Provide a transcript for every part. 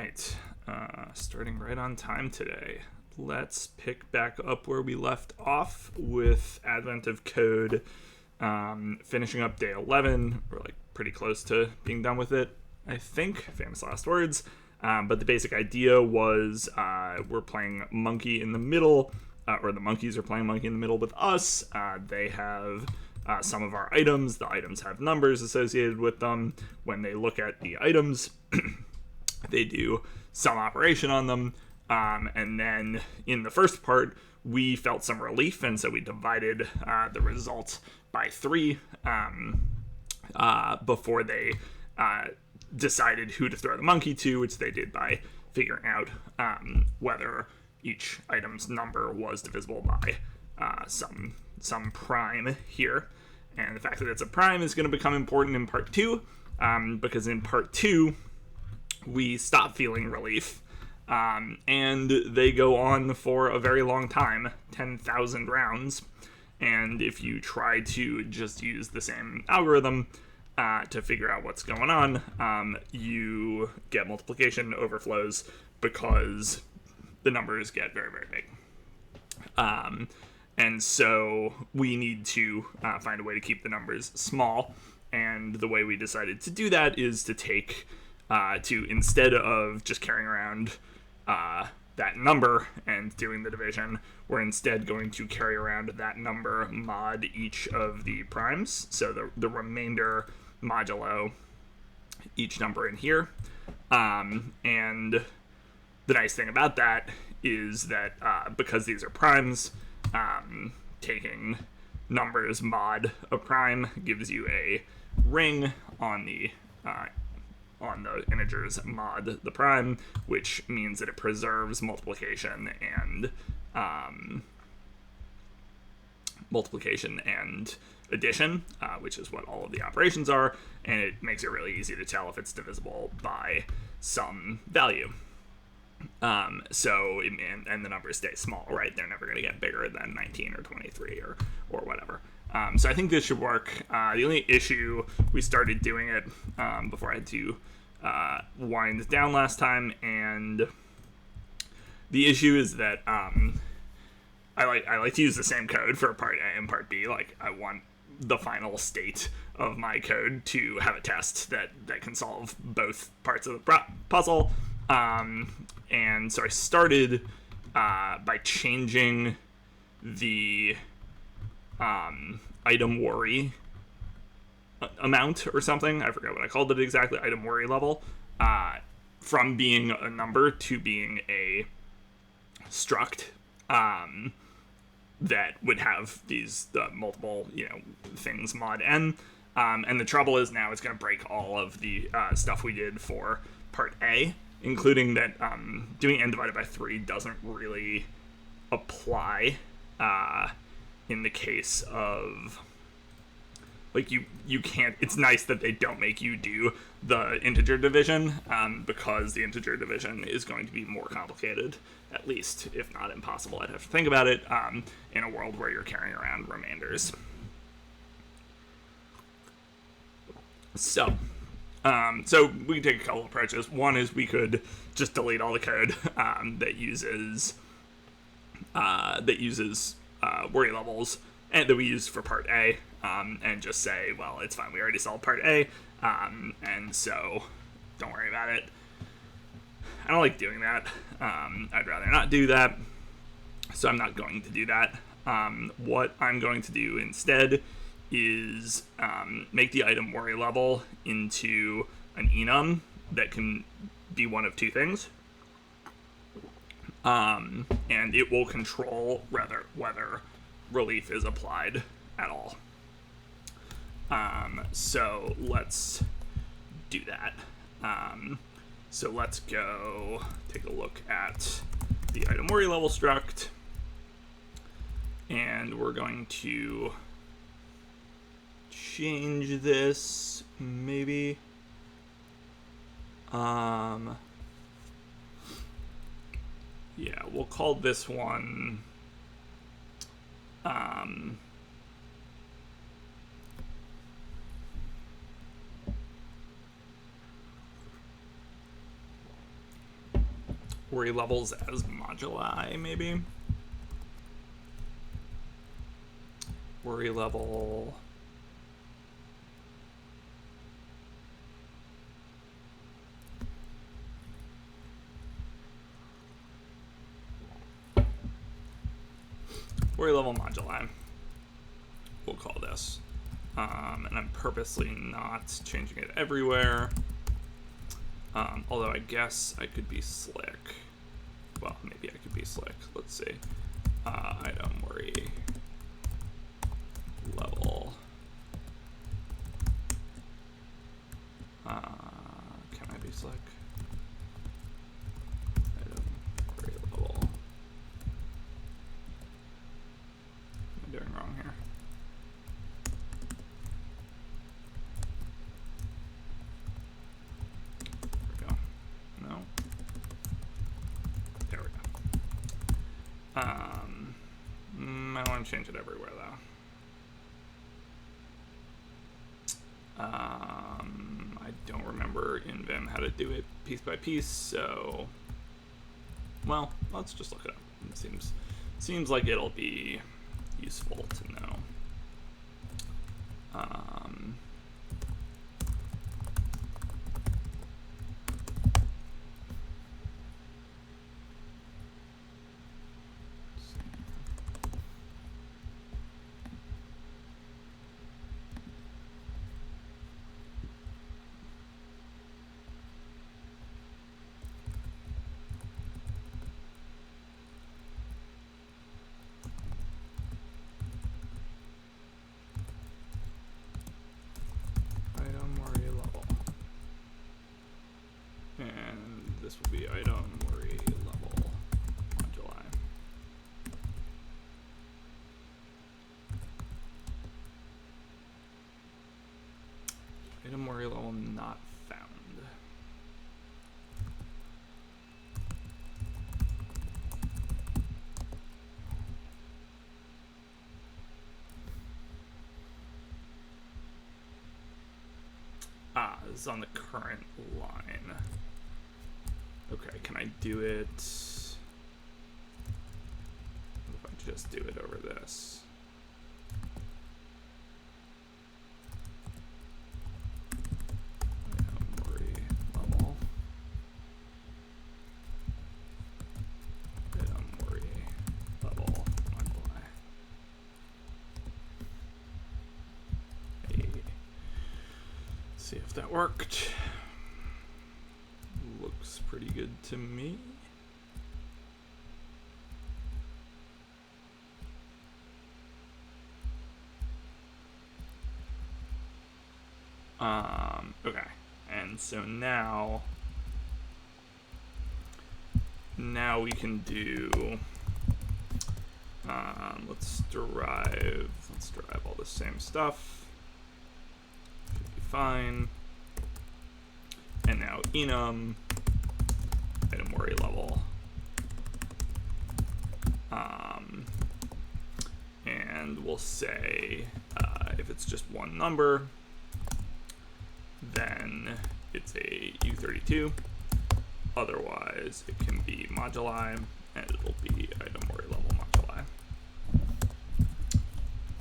right. Starting right on time today. Let's pick back up where we left off with Advent of Code, finishing up day 11. We're like pretty close to being done with it, I think. Famous last words. But the basic idea was we're playing Monkey in the middle, or the monkeys are playing Monkey in the middle with us. They have some of our items. The items have numbers associated with them. When they look at the items, they do some operation on them. And then in the first part, we felt some relief, and so we divided the results by 3 before they decided who to throw the monkey to, which they did by figuring out whether each item's number was divisible by some prime here. And the fact that it's a prime is going to become important in part 2, because in part 2, we stop feeling relief, and they go on for a very long time, 10,000 rounds. And if you try to just use the same algorithm to figure out what's going on, you get multiplication overflows because the numbers get very, very big. And so we need to find a way to keep the numbers small. And the way we decided to do that is to take instead of just carrying around that number and doing the division, we're instead going to carry around that number mod each of the primes. So the remainder modulo each number in here. And the nice thing about that is that because these are primes, taking numbers mod a prime gives you a ring on the integers mod the prime, which means that it preserves multiplication and addition, which is what all of the operations are, and it makes it really easy to tell if it's divisible by some value. And the numbers stay small, right? They're never going to get bigger than 19 or 23 or whatever. So I think this should work. The only issue, we started doing it before I had to wind down last time, and the issue is that I like to use the same code for part A and part B. Like, I want the final state of my code to have a test that can solve both parts of the puzzle. And so I started by changing the item worry amount or something. I forgot what I called it exactly. Item worry level, from being a number to being a struct that would have these multiple things mod n. And the trouble is now it's going to break all of the stuff we did for part A, including that doing n divided by 3 doesn't really apply in the case of, like, you can't. It's nice that they don't make you do the integer division, because the integer division is going to be more complicated, at least, if not impossible. I'd have to think about it in a world where you're carrying around remainders. So we can take a couple approaches. One is we could just delete all the code that uses worry levels and that we used for part A, and just say, well, it's fine, we already solved part A, and so don't worry about it. I don't like doing that. I'd rather not do that, so I'm not going to do that. What I'm going to do instead is make the item worry level into an enum that can be one of two things, and it will control whether relief is applied at all. So let's do that. So let's go take a look at the item worry level struct, and we're going to change this, maybe. Yeah, we'll call this one worry levels as moduli, maybe. Worry level. Worry level moduli, we'll call this. And I'm purposely not changing it everywhere. Although I guess I could be slick. Well, maybe I could be slick. Let's see. Item worry level. Can I be slick? Item worry level. What am I doing wrong here? No. There we go. I don't want to change it everywhere though. I don't remember in Vim how to do it piece by piece, so well, let's just look it up. It seems like it'll be useful to know. This will be item worry level moduli. Item worry level not found. This is on the current line. Okay, can I do it? What if I just do it over this? Item worry level. Item worry level moduli. Hey. See if that worked. Looks pretty good to me. Okay, and so now we can do, let's derive all the same stuff. Should be fine. And now enum item worry level. And we'll say if it's just one number, then it's a U32. Otherwise, it can be moduli, and it'll be item worry level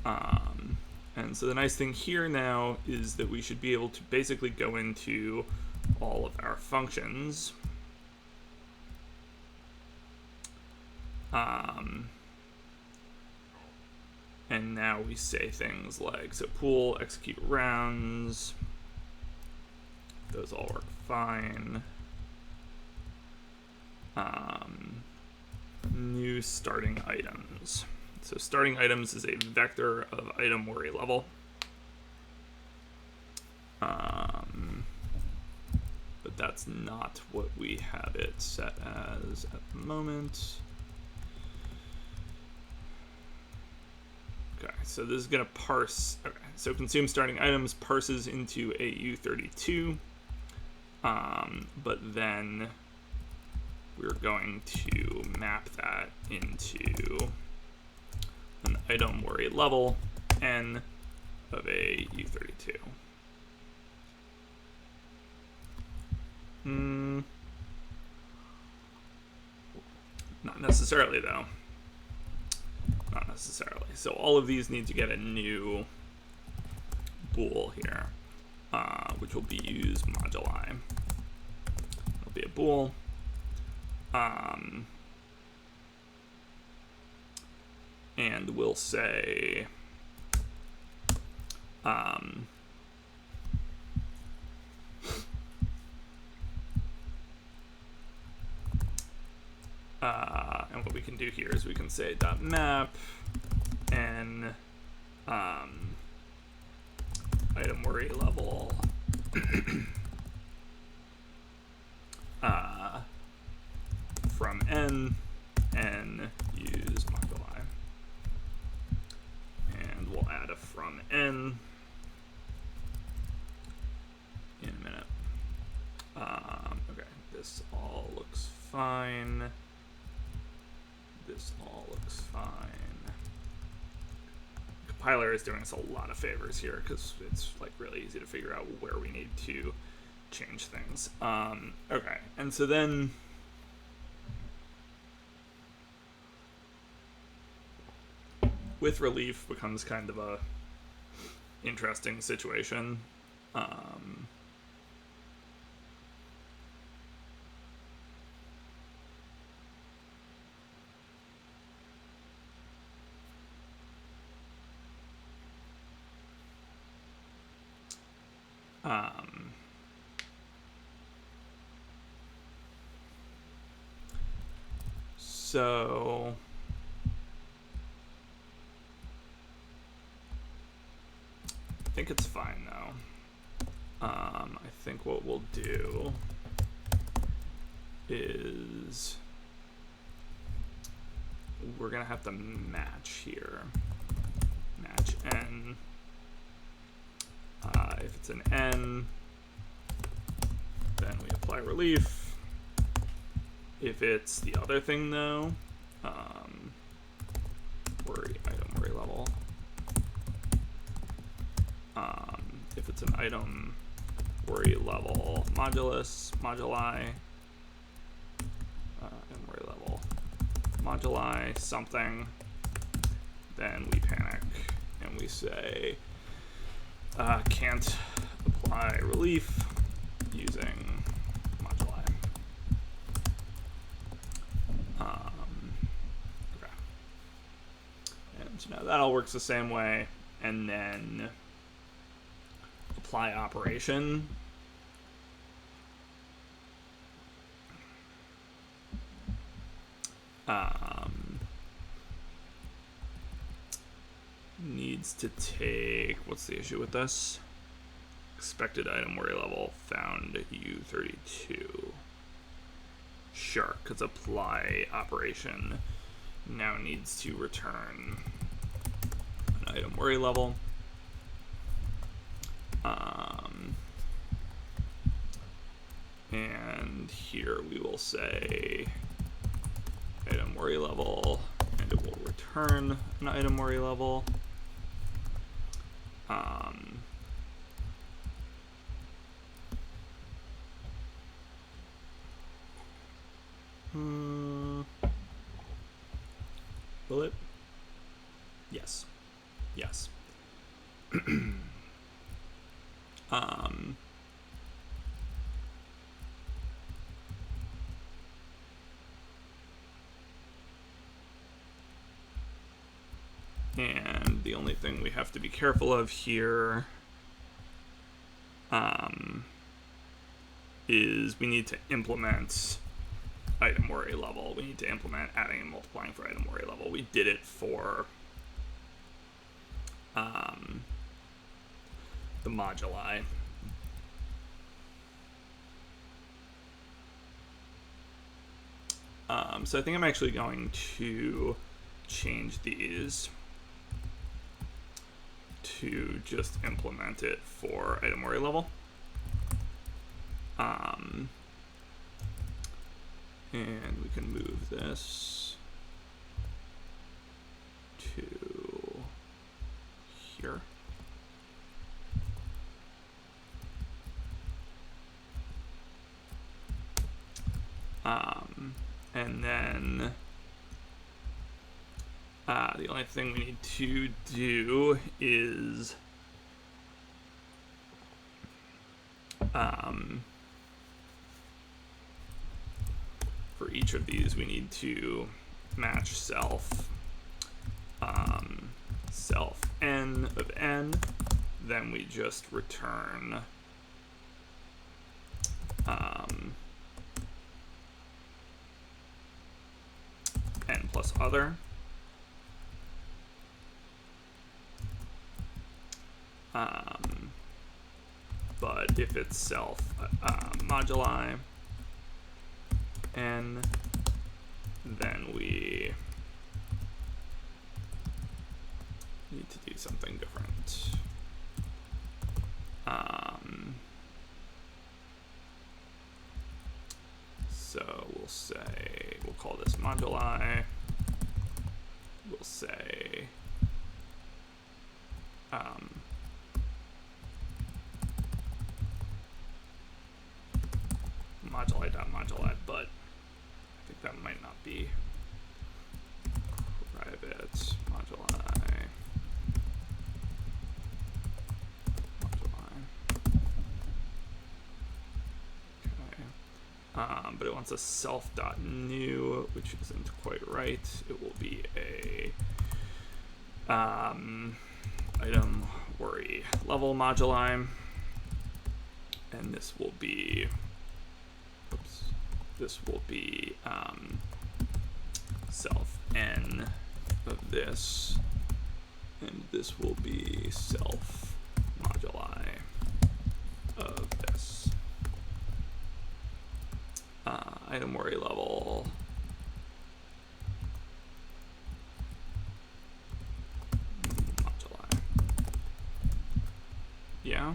moduli. And so the nice thing here now is that we should be able to basically go into all of our functions. And now we say things like, so pool, execute rounds. Those all work fine. New starting items. So starting items is a vector of item worry level. But that's not what we have it set as at the moment. Okay, so this is going to parse. Okay, so consume starting items parses into a U32. But then we're going to map that into an item worry level n of a U32. necessarily, though. Not necessarily. So all of these need to get a new bool here, which will be use moduli. It'll be a bool. And we'll say and what we can do here is we can say .map n item worry level from n use moduli, and we'll add a from n in a minute. Okay, this all looks fine. This all looks fine. Compiler is doing us a lot of favors here because it's like really easy to figure out where we need to change things. Okay, and so then with relief becomes kind of a interesting situation. So I think it's fine though. I think what we'll do is we're gonna have to match here. Match n. If it's an n, then we apply relief. If it's the other thing though, item worry level. If it's an item worry level moduli, item worry level moduli something, then we panic and we say can't apply relief using moduli. Okay. And so now that all works the same way, and then apply operation. Needs to take, what's the issue with this? Expected item worry level found U32. Sure, because apply operation now needs to return an item worry level. And here we will say item worry level, and it will return an item worry level. Will it? Yes. Yes. And the only thing we have to be careful of here is we need to implement item worry level. We need to implement adding and multiplying for item worry level. We did it for the moduli. So I think I'm actually going to change these to just implement it for item worry level. And we can move this to here. And then The only thing we need to do is for each of these we need to match self self n of n, then we just return n plus other. But if it's self moduli n, then we need to do something different. So we'll say, we'll call this moduli. We'll say moduli.moduli, but I think that might not be private moduli. Okay. But it wants a self.new, which isn't quite right. It will be a item worry level moduli, and this will be self n of this, and this will be self moduli of this. Item worry level moduli. Yeah.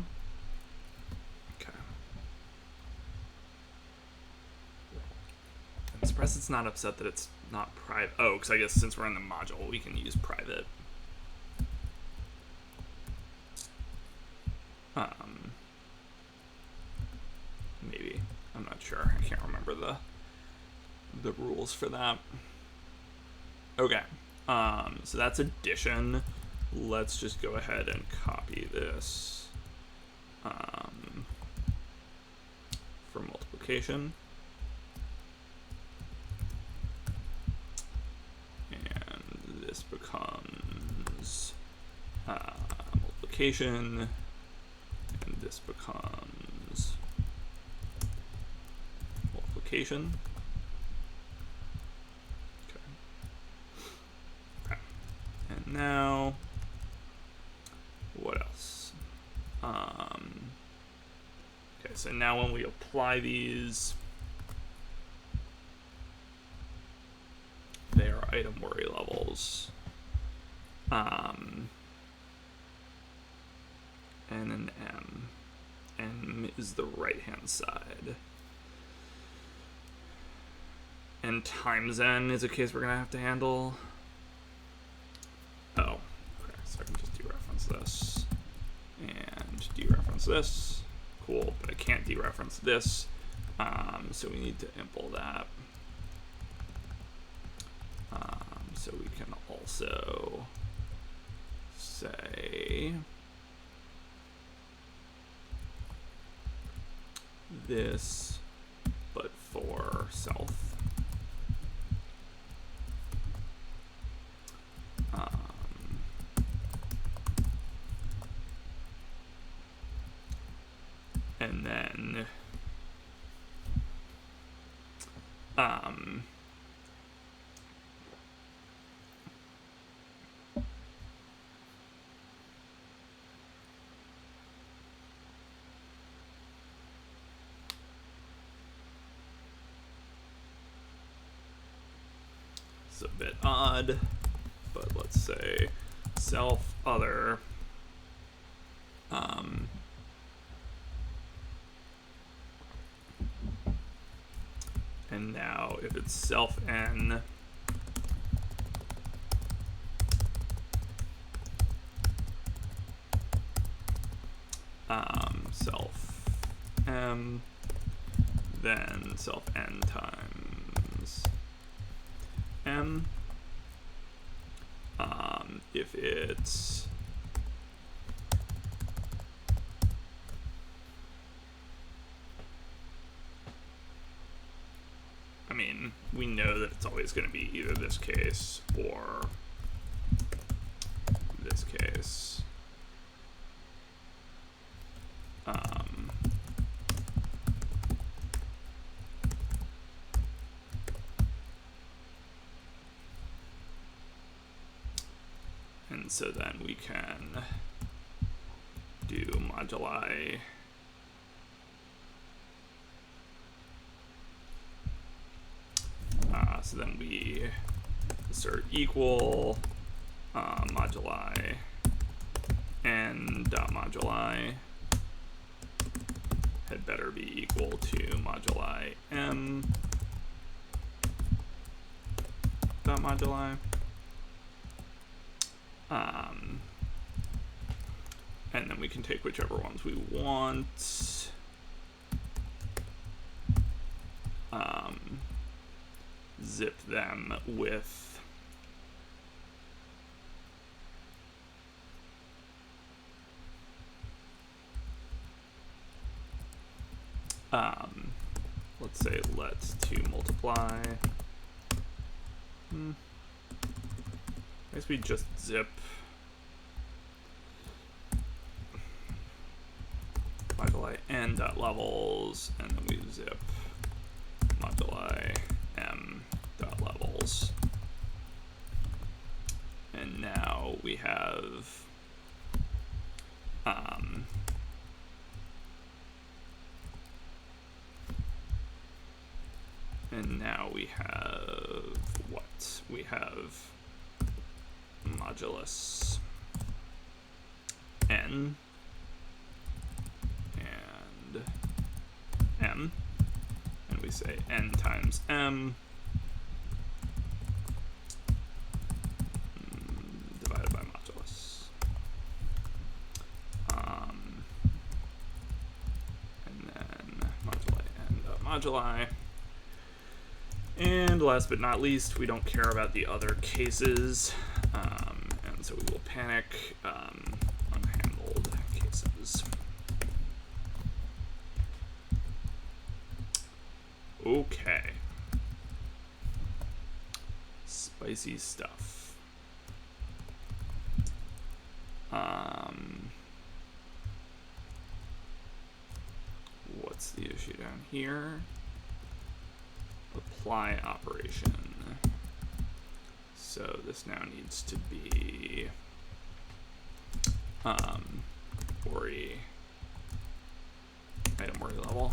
Okay. I'm surprised it's not upset that it's not private. Oh, because I guess since we're in the module, we can use private. Maybe. I'm not sure. I can't remember the rules for that. Okay. So that's addition. Let's just go ahead and copy this for multiplication. And this becomes multiplication, and this becomes multiplication. Okay. And now, what else? Okay, so now when we apply these, they are item worry levels. N and M. M is the right-hand side. And times N is a case we're going to have to handle. Oh, okay, so I can just dereference this. And dereference this. Cool, but I can't dereference this. So we need to impl that. So we can also say this, but for self. And then it's a bit odd, but let's say self other and now if it's self n, self m, then self n times m, if it's I mean, we know that it's always going to be either this case or this case. And so then we can do moduli so then we assert equal moduli n dot moduli had better be equal to moduli m dot moduli. And then we can take whichever ones we want. Zip them with let's say let to multiply. I guess we just zip moduli n dot levels, and then we zip moduli m dot levels. And now we have what? We have modulus n and m, and we say n times m divided by modulus. And then moduli n dot moduli. And last but not least, we don't care about the other cases, and so we will panic unhandled cases. Okay. Spicy stuff. What's the issue down here? Apply operation. So this now needs to be worry item worry level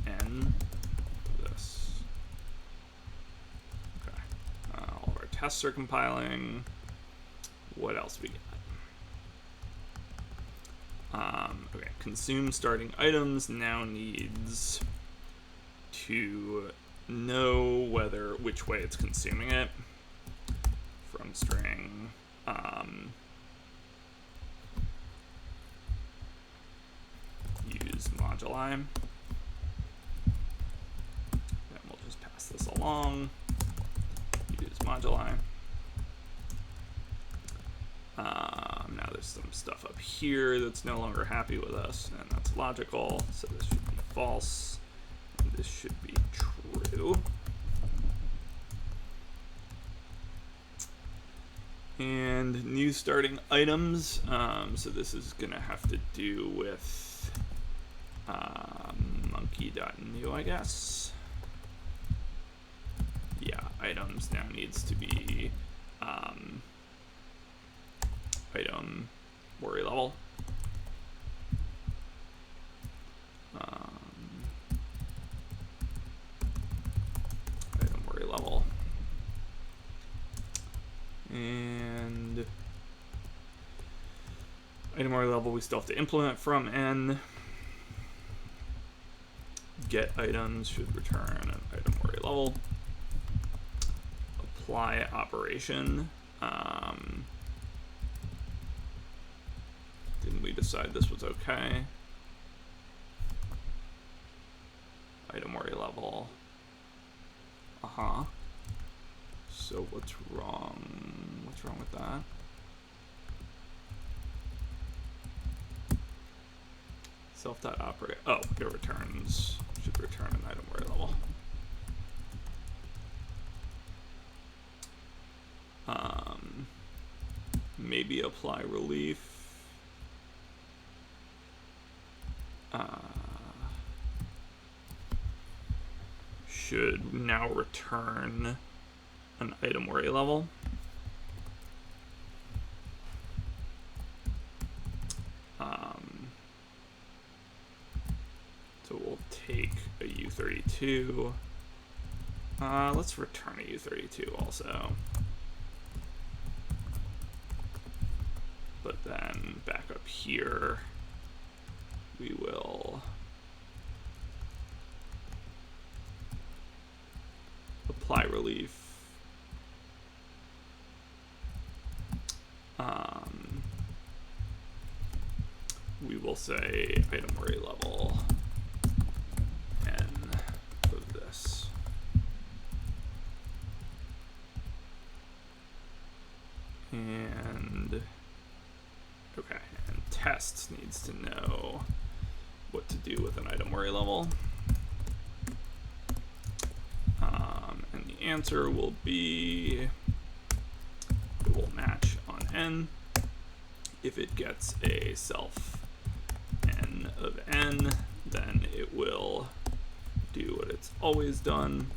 n this. Okay. All of our tests are compiling. What else we got? Okay, consume starting items now needs to know which way it's consuming it from string use moduli. Then we'll just pass this along. Use moduli. Now there's some stuff up here that's no longer happy with us, and that's logical. So this should be false, and this should be true. And new starting items. So this is gonna have to do with monkey.new, I guess. Yeah, items now needs to be item worry level. Item worry level. And item worry level we still have to implement from n. Get items should return an item worry level. Apply operation. Didn't we decide this was okay? Item worry level. So what's wrong? What's wrong with that? Self.operate. Oh, it returns. Should return an item worry level. Maybe apply relief. Should now return an item worry level. So we'll take a U32. Let's return a U32 also. But then back up here, we will apply relief. We will say item worry level N of this. And okay, and test needs to know what to do with an item worry level. And the answer will be, it will match on N. If it gets a self N of N, then it will do what it's always done.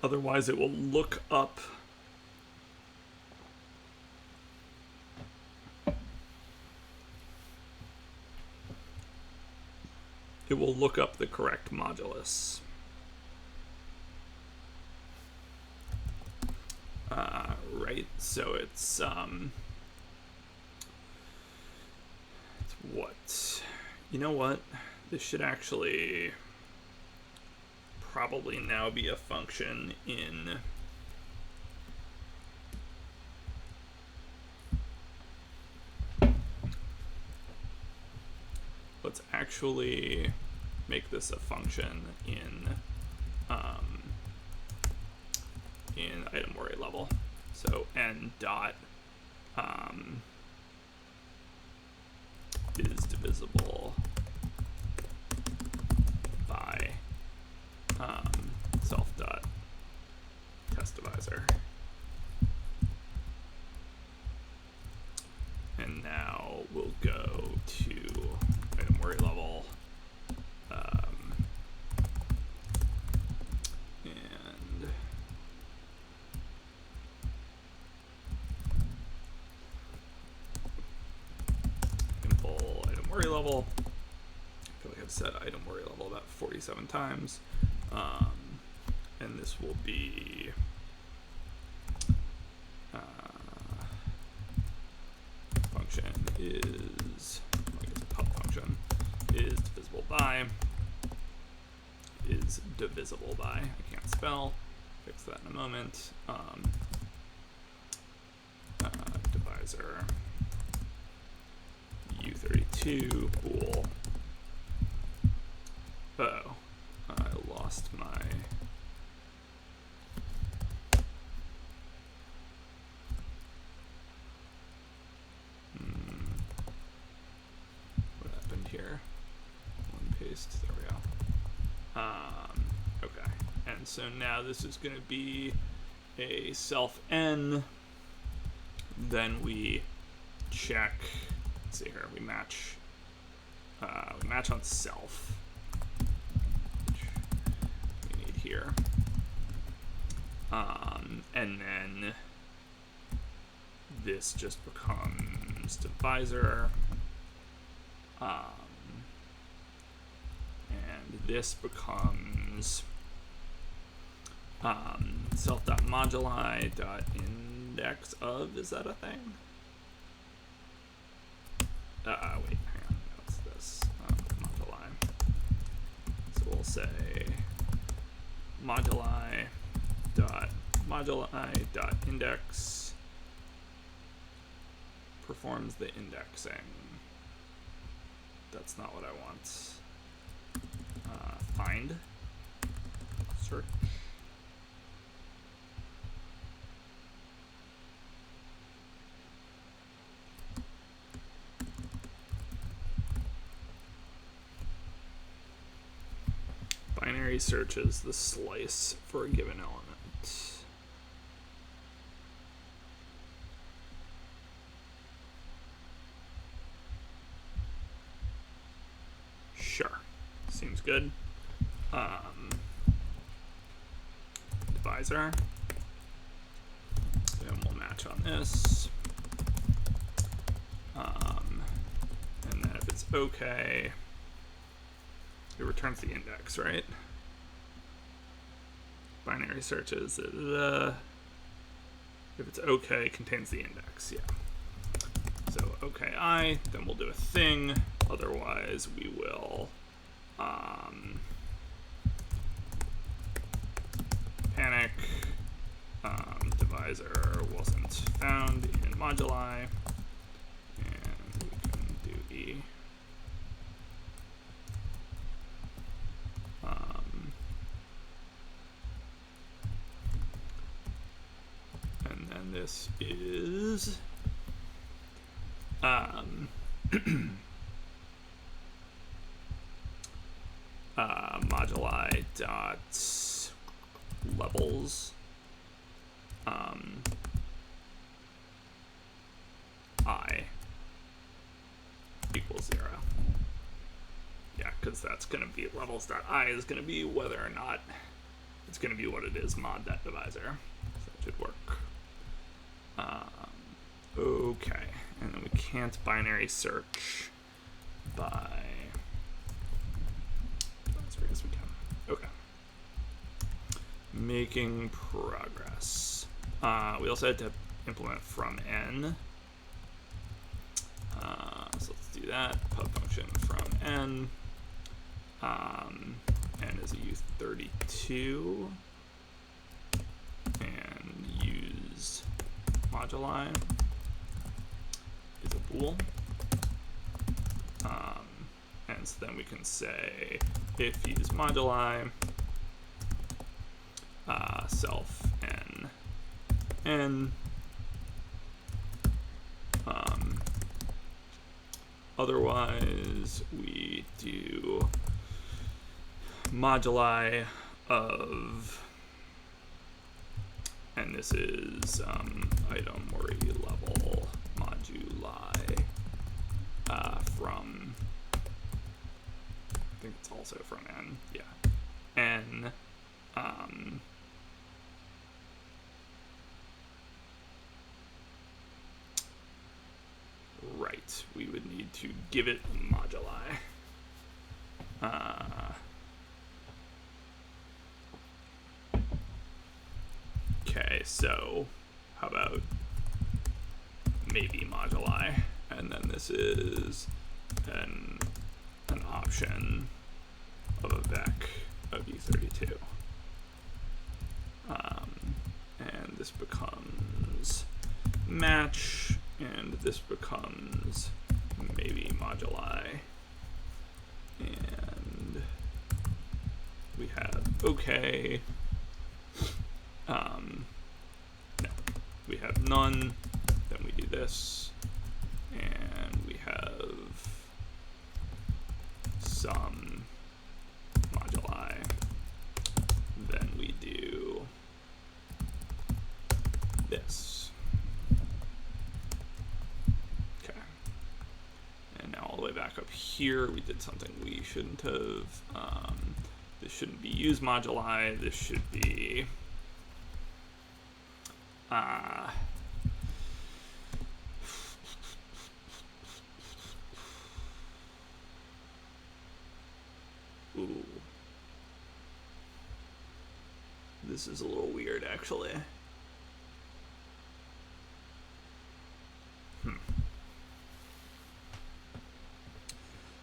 Otherwise, it will look up the correct modulus. Right, so it's what? You know what? This should actually probably now be a function in let's actually make this a function in item worry level. So n dot is divisible by self dot test divisor. And now we'll go to item worry level. And impl item worry level. I feel like I've said item worry level about 47 times. And this will be function is, I guess a pub function, is divisible by, is divisible by, I can't spell, fix that in a moment, divisor, U32, bool, oh, I lost my, what happened here? One paste, there we go. Okay, and so now this is going to be a self n. Then we check. Let's see here. We match on self, which we need here, and then this just becomes divisor, and this becomes self.moduli dot index of, is that a thing? Wait, hang on, no, it's this, moduli. we'll say moduli.index performs the indexing. That's not what I want. Find, search. Binary searches the slice for a given element. Sure, seems good. Divisor, and we'll match on this. And then if it's okay, it returns the index, right? Binary searches, if it's okay, contains the index, yeah. So OKI, then we'll do a thing, otherwise we will panic, divisor wasn't found in moduli, and we can do E. And then this is moduli dot levels I equals 0. Yeah, because that's going to be levels.I is going to be whether or not it's going to be what it is mod.divisor. So that should work. Okay, and then we can't binary search by. I guess we can. Okay. Making progress. We also had to implement from n. So let's do that. Pub function from n. N is a U32. And use moduli is a bool. And so then we can say if use moduli self n. Otherwise, we do moduli of, and this is item worry level moduli from, I think it's also from n, yeah, n. Right, we would need to give it moduli. Okay, so how about maybe moduli, and then this is an option of a vec of U32. And this becomes match, and this becomes maybe moduli, and we have okay, no, we have none, then we do this, and we have some moduli, then we do this. Okay. And now all the way back up here, we did something we shouldn't have. This shouldn't be use moduli. This should be ooh. This is a little weird, actually.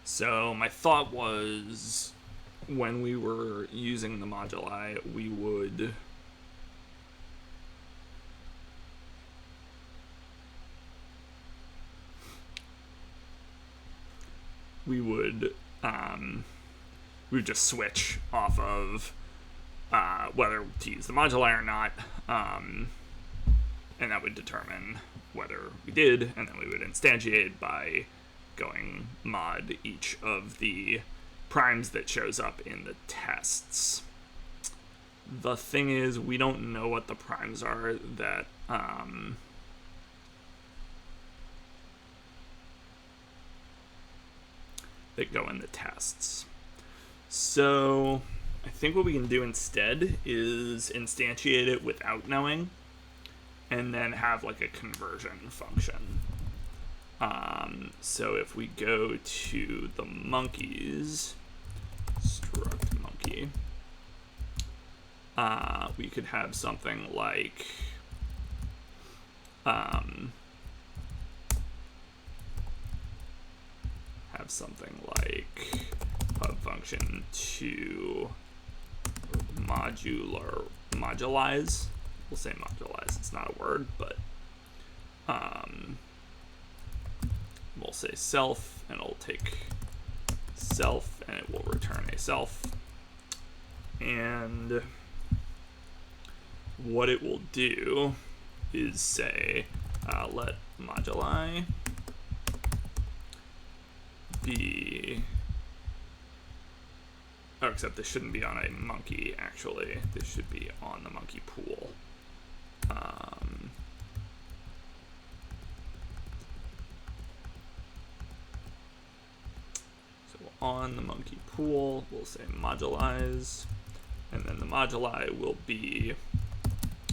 So my thought was when we were using the moduli, we would we would just switch off of whether to use the moduli or not, and that would determine whether we did, and then we would instantiate by going mod each of the primes that shows up in the tests. The thing is, we don't know what the primes are that that go in the tests. So I think what we can do instead is instantiate it without knowing, and then have like a conversion function. So if we go to the monkeys, struct monkey, we could have something like pub function to modulize. We'll say modulize. It's not a word, but we'll say self, and it'll take self, and it will return a self. And what it will do is say let moduli be, oh, except this shouldn't be on a monkey, actually. This should be on the monkey pool. So on the monkey pool, we'll say modulize, and then the moduli will be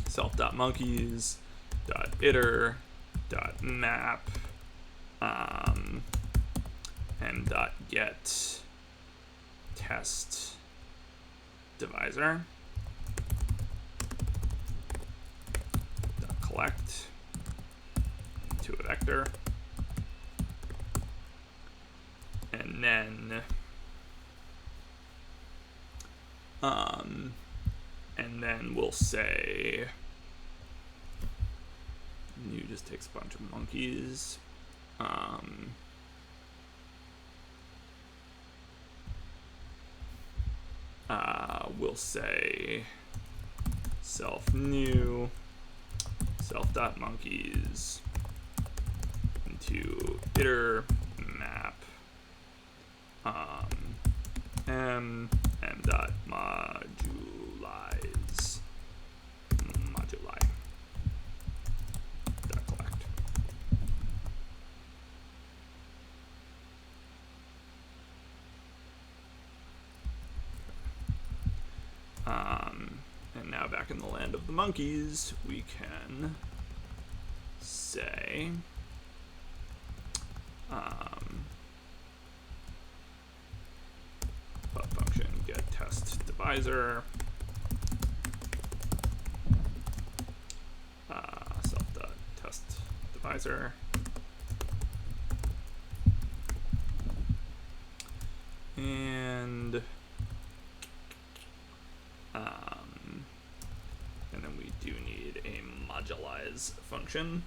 self.monkeys.iter.map m.get test divisor collect to a vector, and then we'll say new just takes a bunch of monkeys. We'll say self new self.monkeys into iter map m.modulize moduli dot collect. And now back in the land of the monkeys, we can say pub function get test divisor self.test divisor, and then we do need a modulize function.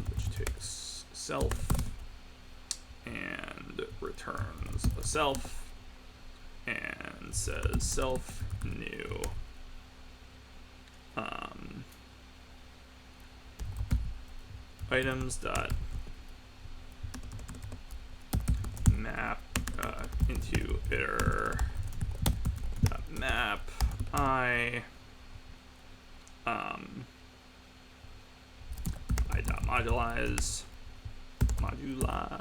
Which takes self and returns a self and says self new items dot map into iter dot map I dot modulize moduli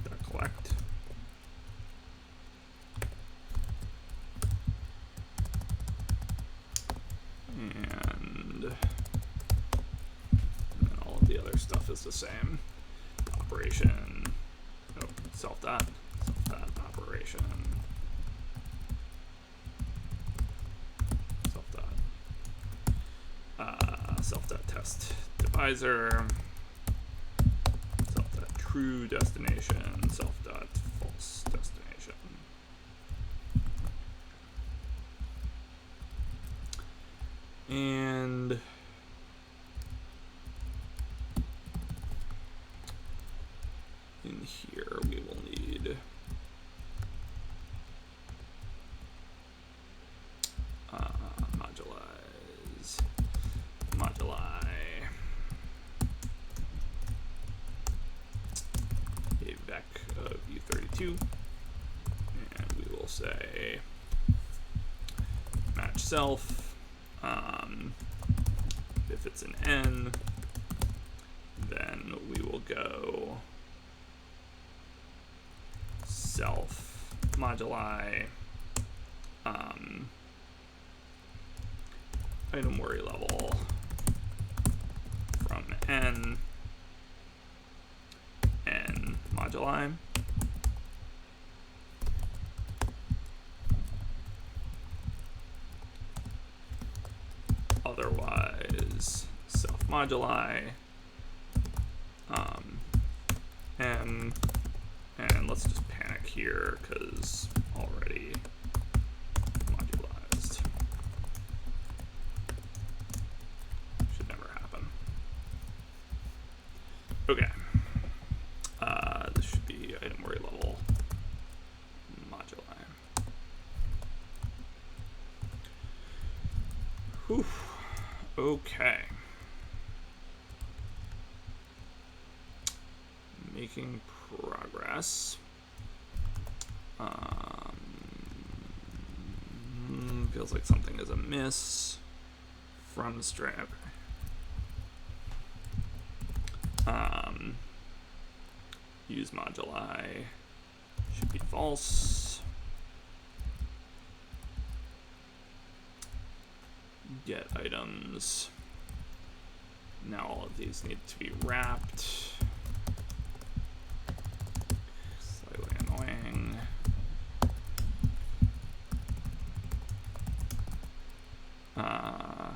dot collect. And all of the other stuff is the same. Operation, self dot operation. self.test divisor, self.true destination, self.false destination. And in here we will need moduli a vec of U32, and we will say match self. If it's an n, then we will go self moduli item worry level from n moduli. Otherwise, self moduli m, and let's just panic here because already modularized. Should never happen. Okay. This should be item worry level moduli. Whew. Okay. Making progress. Feels like something is amiss from the string. Use moduli should be false. Get items. Now all of these need to be wrapped. Slightly annoying. I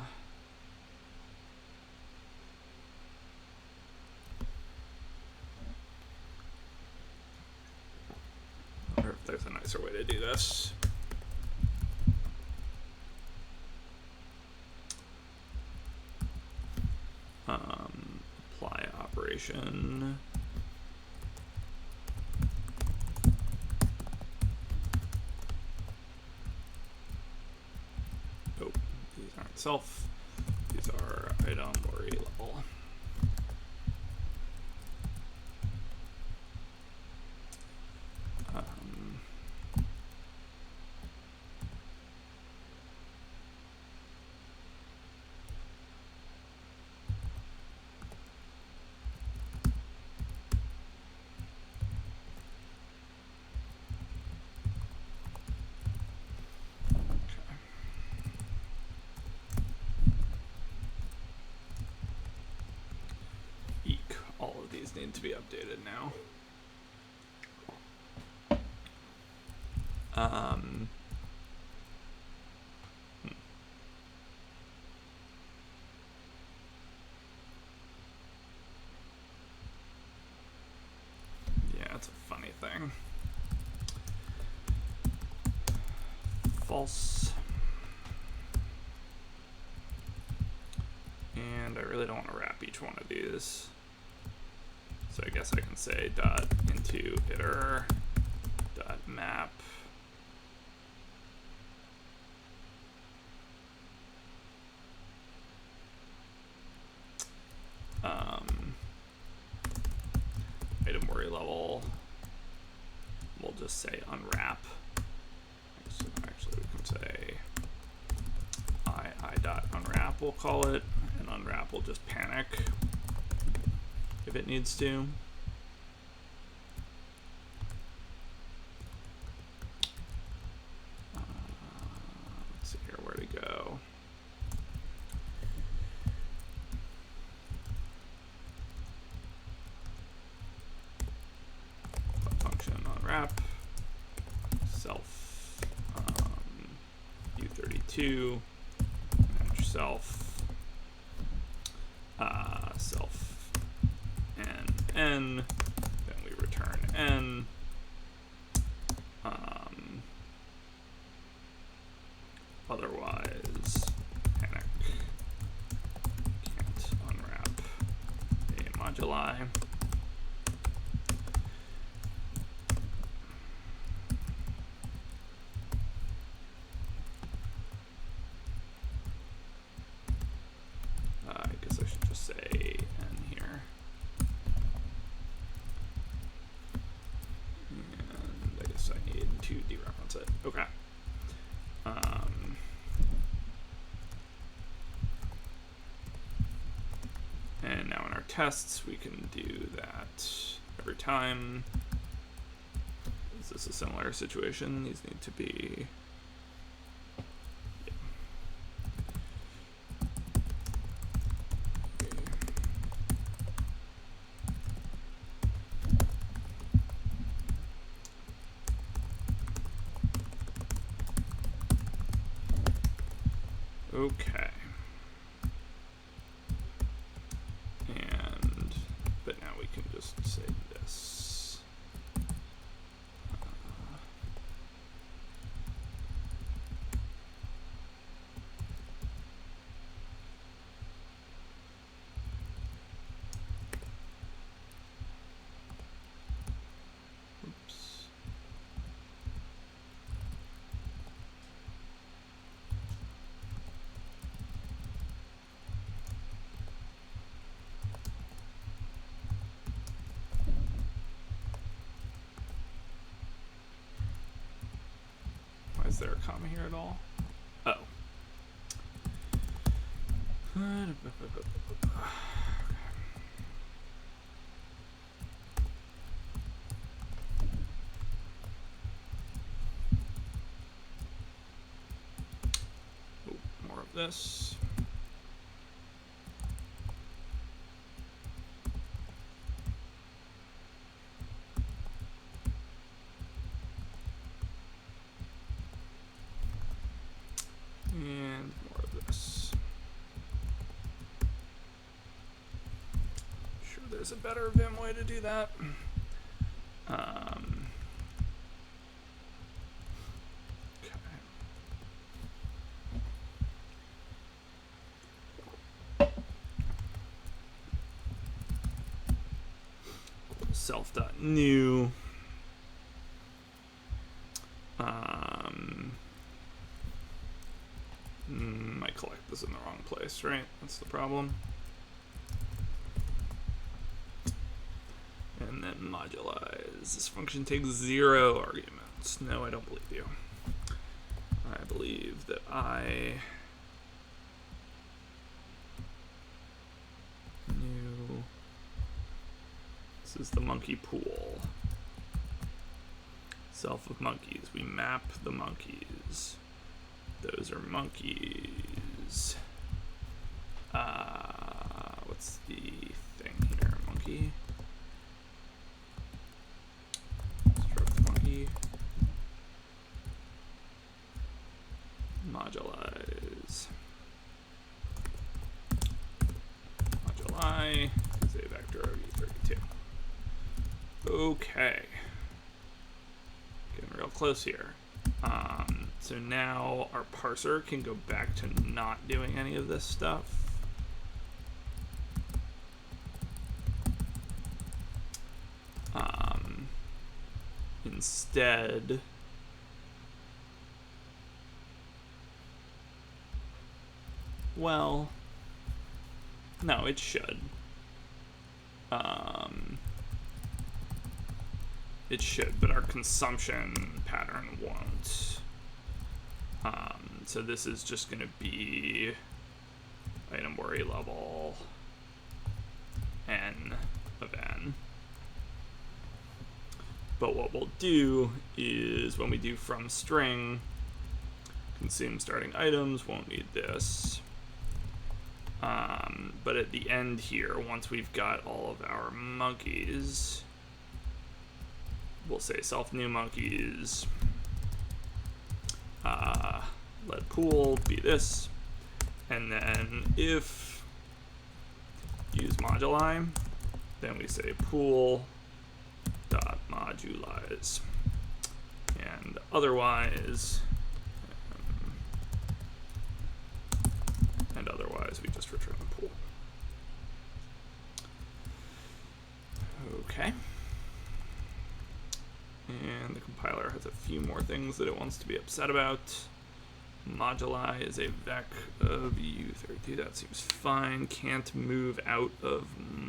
wonder if there's a nicer way to do this. Apply operation. Oh, these aren't self. These are item worry level. All of these need to be updated now. Yeah, it's a funny thing. False. And I really don't want to wrap each one of these. So I guess I can say dot into iter dot map item worry level. We'll just say unwrap. Actually, we can say I dot unwrap. We'll call it, and unwrap will just panic if it needs to. Let's see here where to go. Function unwrap self U32 match self n, then we return n. Otherwise, panic, can't unwrap a moduli. I guess I should just say n here. And I guess I need to dereference it. Okay. And now in our tests, we can do that every time. Is this a similar situation? These need to be... Okay. But now we can just say this. Oops. Is there a comma here at all? Oh. Oh, more of this. And more of this. Sure, there's a better Vim way to do that. Okay. Self.new. I collect this in the wrong place, right? That's the problem. And then modulize. This function takes 0 arguments. No, I don't believe you. I believe that new. This is the monkey pool. Self of monkeys. We map the monkeys. Those are monkeys. What's the thing here? Monkey. Struct monkey. Modulize. Moduli is a vector of U32. Okay. Getting real close here. So now our parser can go back to not doing any of this stuff. Instead, well, no, it should. It should, but our consumption pattern won't. So this is just going to be item worry level n of n. But what we'll do is when we do from string, consume starting items, won't need this. But at the end here, once we've got all of our monkeys, we'll say self new monkeys. Let pool be this, and then if use moduli, Then we say pool dot modulize, and otherwise, we just return the pool. Okay. And the compiler has a few more things that it wants to be upset about. Moduli is a vec of U32. That seems fine. Can't move out of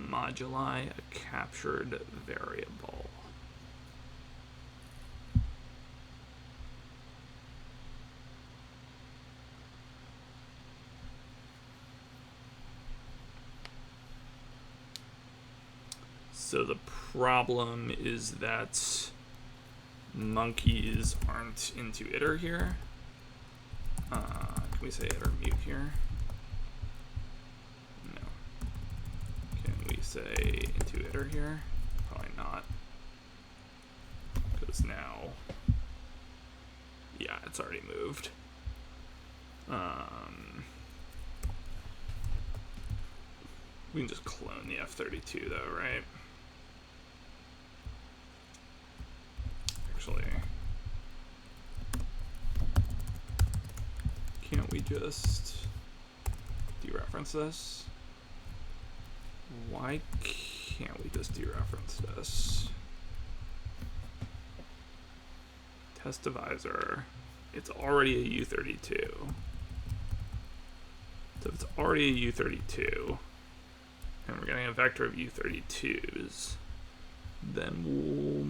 moduli, a captured variable. So the problem is that monkeys aren't into iter here. Can we say iter mute here? No. Can we say into iter here? Probably not. Because now, yeah, it's already moved. We can just clone the F32 though, right? Actually, can't we just dereference this? Why can't we just dereference this? Test divisor, it's already a U32. So if it's already a U32, and we're getting a vector of U32s, then we'll...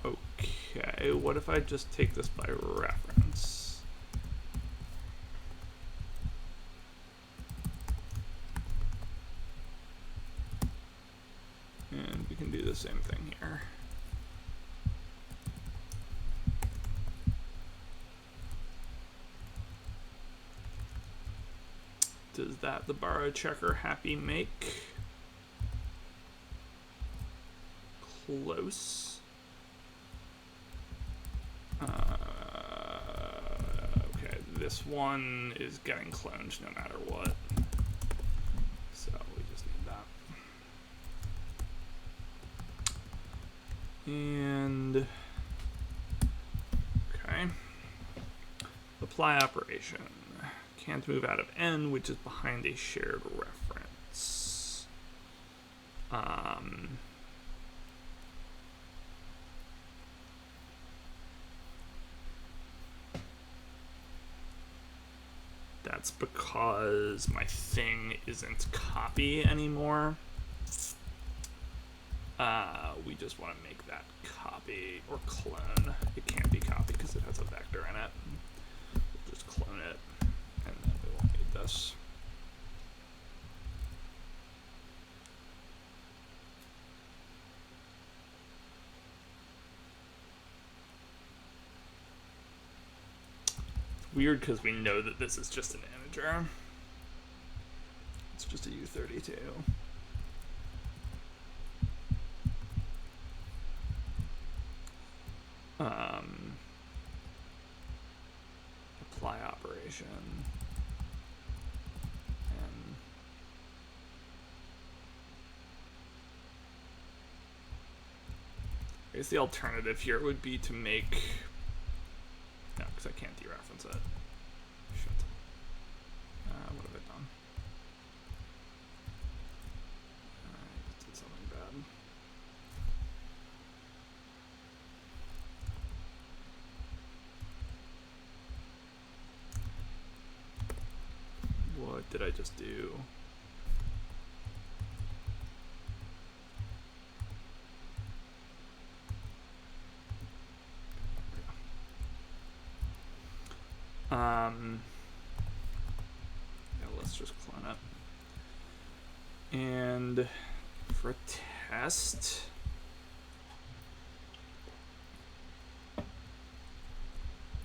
okay, what if I just take this by reference? And we can do the same thing here. Does that the borrow checker happy make? Close. Okay, this one is getting cloned no matter what. So we just need that. And okay. Apply operation. Can't move out of n, which is behind a shared reference. That's because my thing isn't copy anymore. We just want to make that copy or clone. It can't be copy because it has a vector in it. We'll just clone it, and then we won't need this. Weird because we know that this is just an integer. It's just a U32. Apply operation. And I guess the alternative here would be to make... No, because I can't dereference it. Shit. What have I done? I just did something bad. What did I just do? Yeah, let's just clone it. And for a test,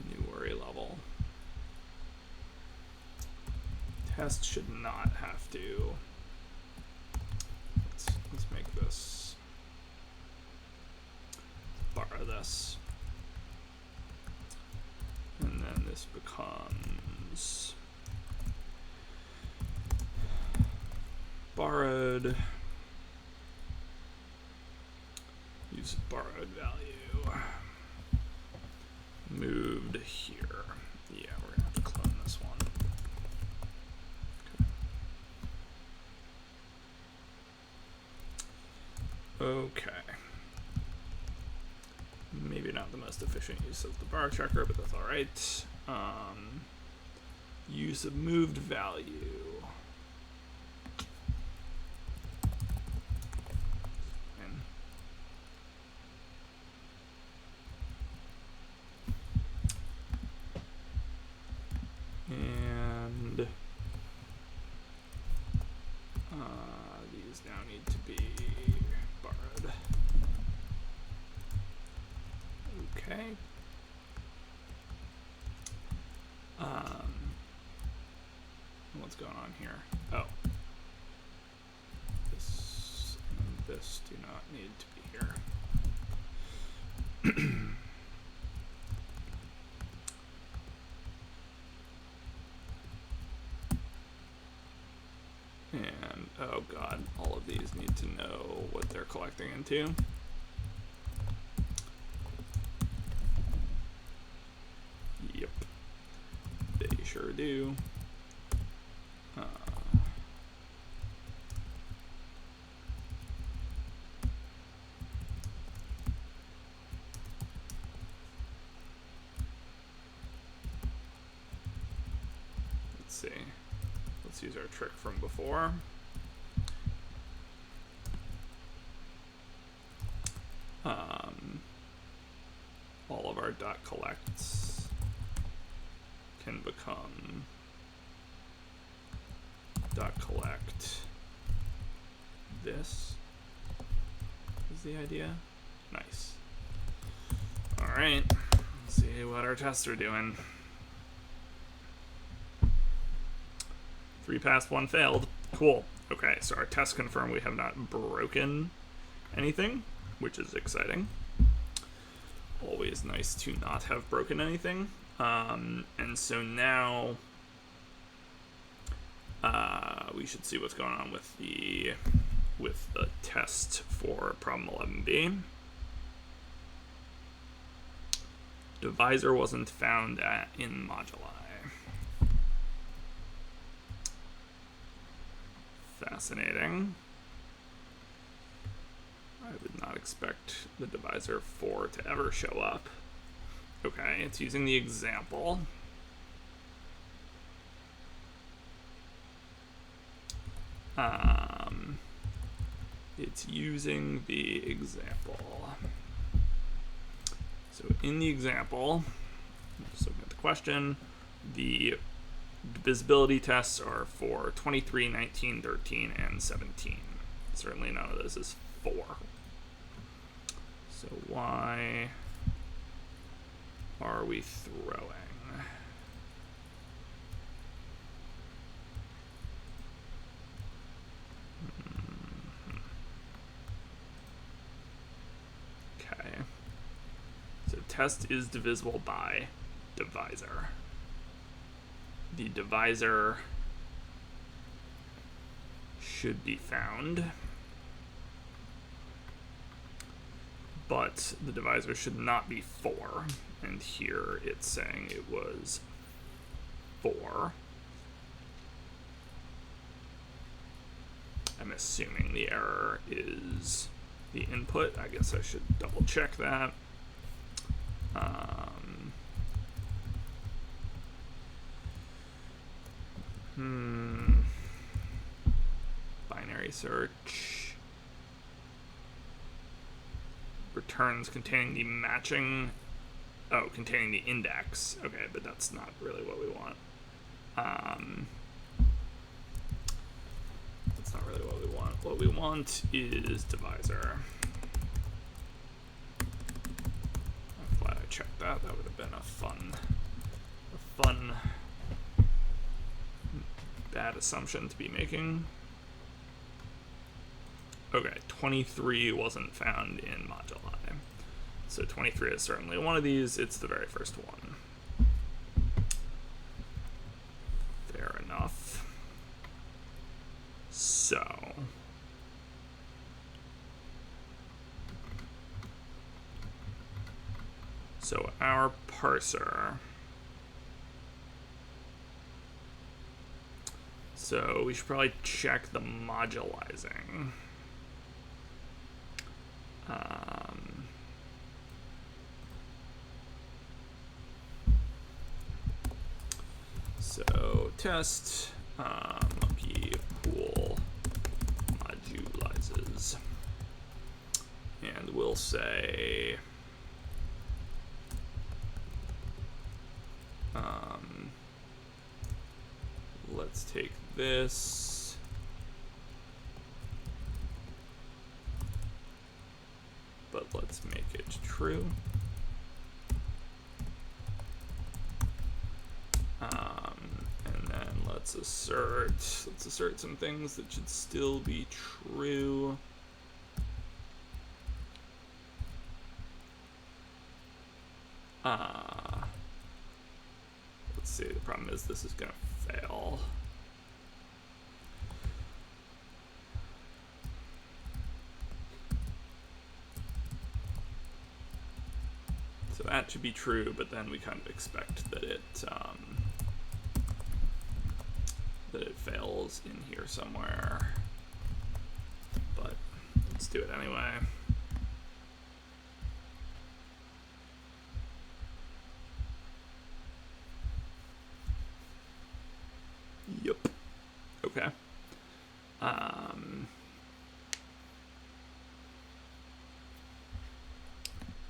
new worry level. Test should not have to this. And then this becomes borrowed. Use borrowed value. Moved here. Yeah, we're gonna have to clone this one. Okay. Maybe not the most efficient use of the bar checker, but that's all right. Use of moved value. And these now need to be borrowed. Okay. What's going on here? Oh. This and this do not need to be here. And, oh god, all of these need to know what they're collecting into. Yep. They sure do. Let's see. Let's use our trick from before. All of our dot collects can become dot collect this is the idea. Nice. All right, let's see what our tests are doing. 3 passed, 1 failed. Cool. Okay, so our test confirmed we have not broken anything, which is exciting. Always nice to not have broken anything. And so now we should see what's going on with the test for problem 11b. Divisor wasn't found in moduli. Fascinating. I would not expect the divisor 4 to ever show up. Okay, it's using the example. It's using the example. So in the example, just looking at the question, the divisibility tests are for 23, 19, 13, and 17. Certainly none of this is 4. So why are we throwing? Okay. So test is divisible by divisor. The divisor should be found, but the divisor should not be 4, and here it's saying it was 4. I'm assuming the error is the input. I guess I should double check that. Binary search. Returns containing the matching. Oh, containing the index. Okay, but that's not really what we want. That's not really what we want. What we want is divisor. I'm glad I checked that. That would have been a fun bad assumption to be making. Okay, 23 wasn't found in moduli. So 23 is certainly one of these. It's the very first one. Fair enough. So our parser. So we should probably check the modulizing. So test monkey pool modulizes, and we'll say let's take this, but let's make it true. And then let's assert some things that should still be true. Let's see, the problem is this is gonna fail. So that should be true, but then we kind of expect that it fails in here somewhere. But let's do it anyway. Yep. Okay.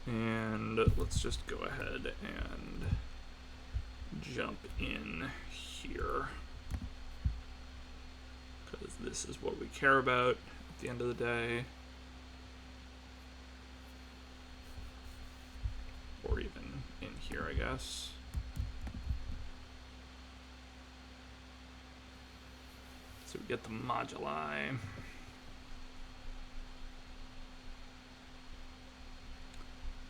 And let's just go ahead and jump in here, because this is what we care about at the end of the day. Or even in here, I guess. So we get the moduli.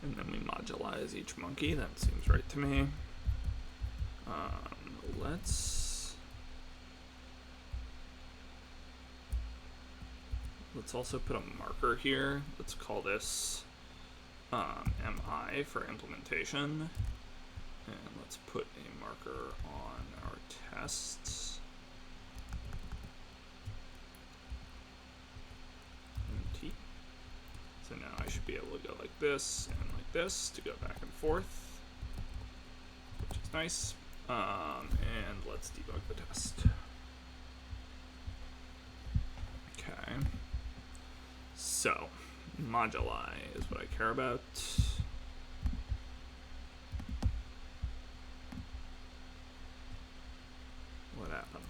And then we modulize each monkey. That seems right to me. Let's also put a marker here. Let's call this MI for implementation. And let's put a marker on our tests. T. So now I should be able to go like this and like this to go back and forth, which is nice. And let's debug the test. Okay. So, moduli is what I care about. What happened?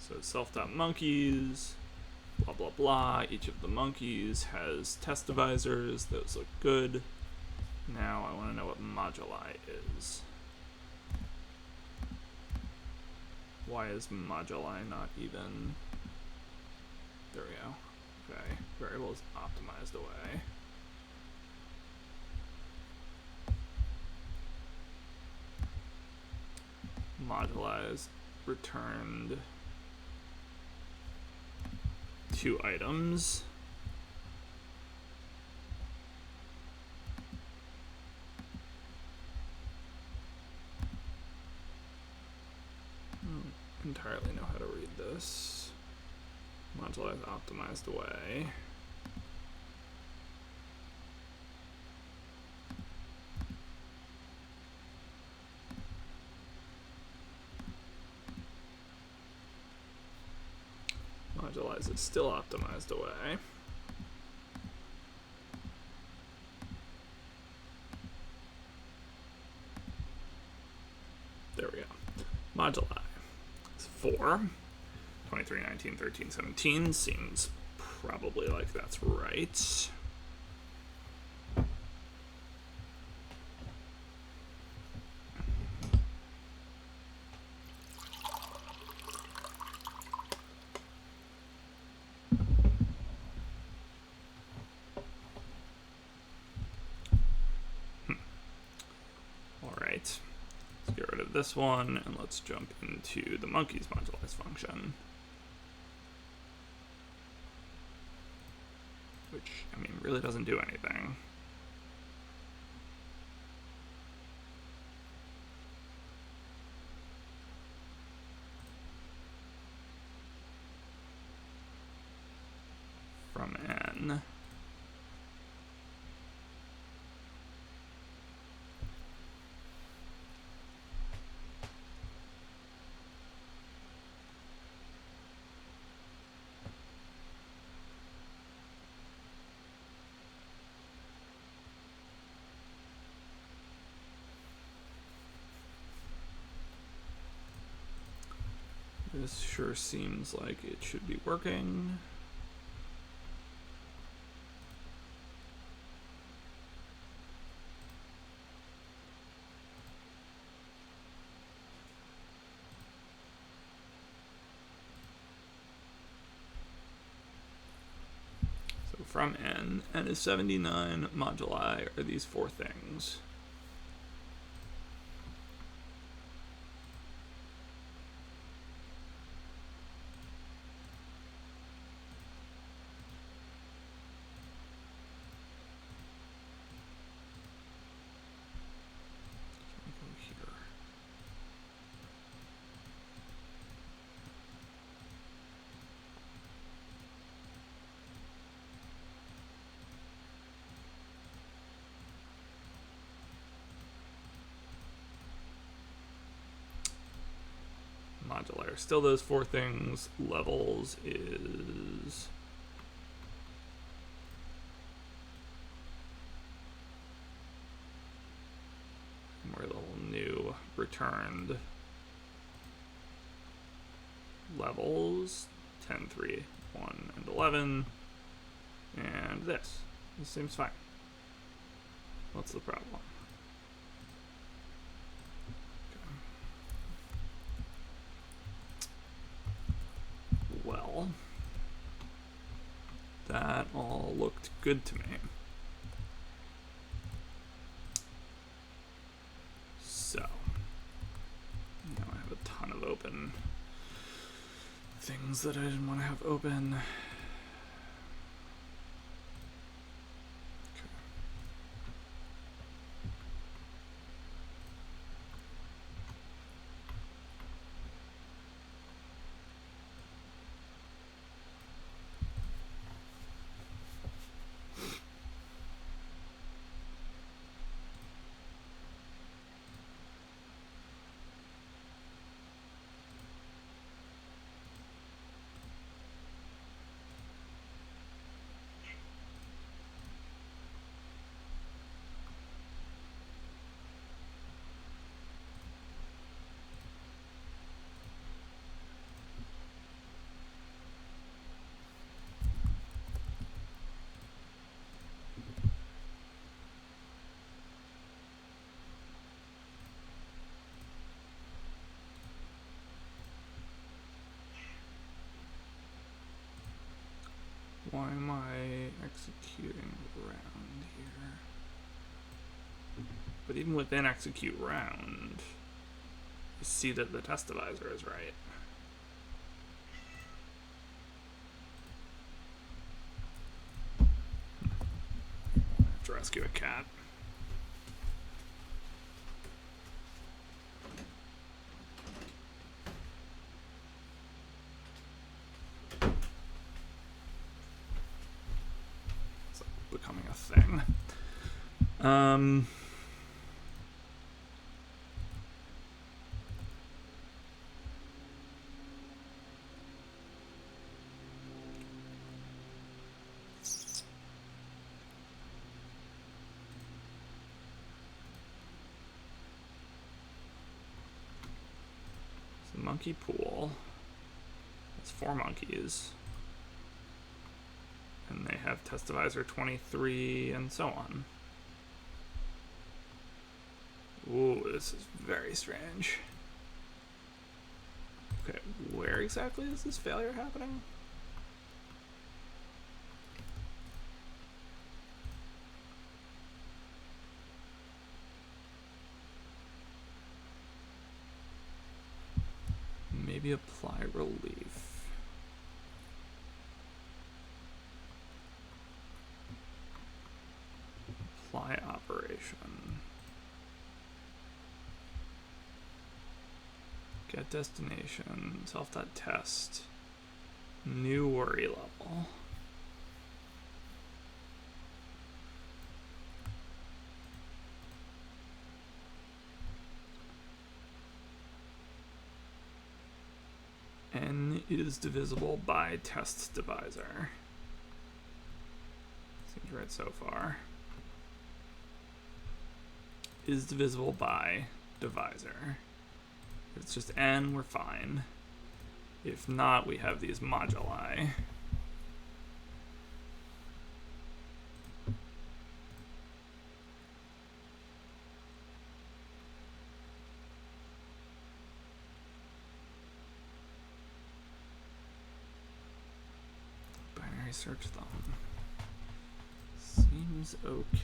So self.monkeys, blah, blah, blah. Each of the monkeys has test divisors. Those look good. Now I want to know what moduli is. Why is moduli not even? There we go. Okay, variable is optimized away. Moduli is returned 2 items. Entirely know how to read this. Moduli is optimized away. Moduli is still optimized away. There we go. Moduli. 4, 23, 19, 13, 17 seems probably like that's right. Let's get rid of this one, and let's jump into the monkey's modularize function. Which, I mean, really doesn't do anything. From n. This sure seems like it should be working. So from n is 79, moduli are these four things. Modular, still those four things. Levels is more little new returned levels 10, 3, 1, and 11, and this seems fine. What's the problem? Well, that all looked good to me. So, now I have a ton of open things that I didn't want to have open. Why am I executing round here? But even within execute round, you see that the test divisor is right. I have to rescue a cat. Becoming a thing. So monkey pool. It's 4 monkeys. And they have test divisor 23 and so on. Ooh, this is very strange. Okay, where exactly is this failure happening? maybe apply relief. Apply operation. Get destination, self.test, new worry level. N is divisible by test divisor. Seems right so far. Is divisible by divisor. If it's just n, we're fine. If not, we have these moduli. Binary search them. Seems okay.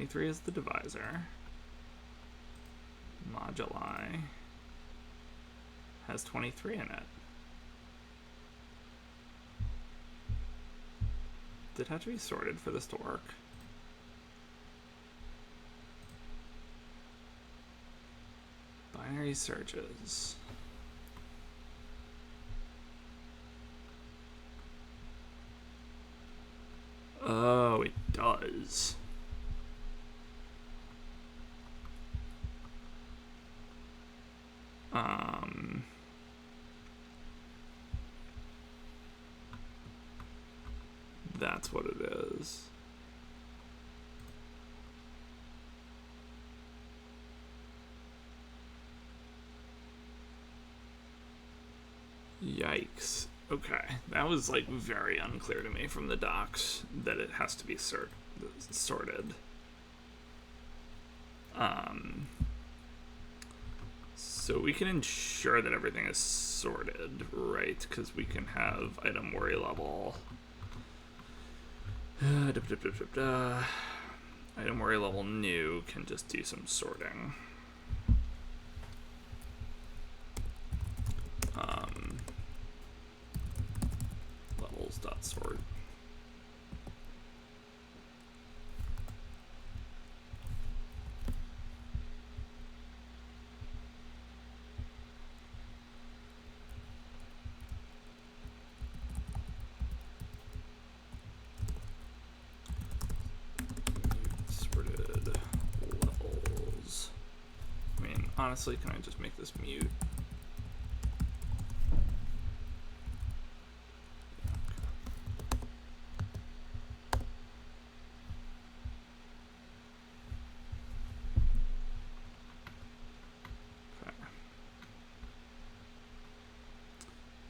Three is the divisor. Moduli has 23 in it. Did it have to be sorted for this to work? Binary searches. Oh, it does. That's what it is. Yikes. Okay, that was like very unclear to me from the docs that it has to be sorted. So we can ensure that everything is sorted, right? Because we can have item worry level. Item worry level new can just do some sorting. Levels.sort. Honestly, can I just make this mute? Okay.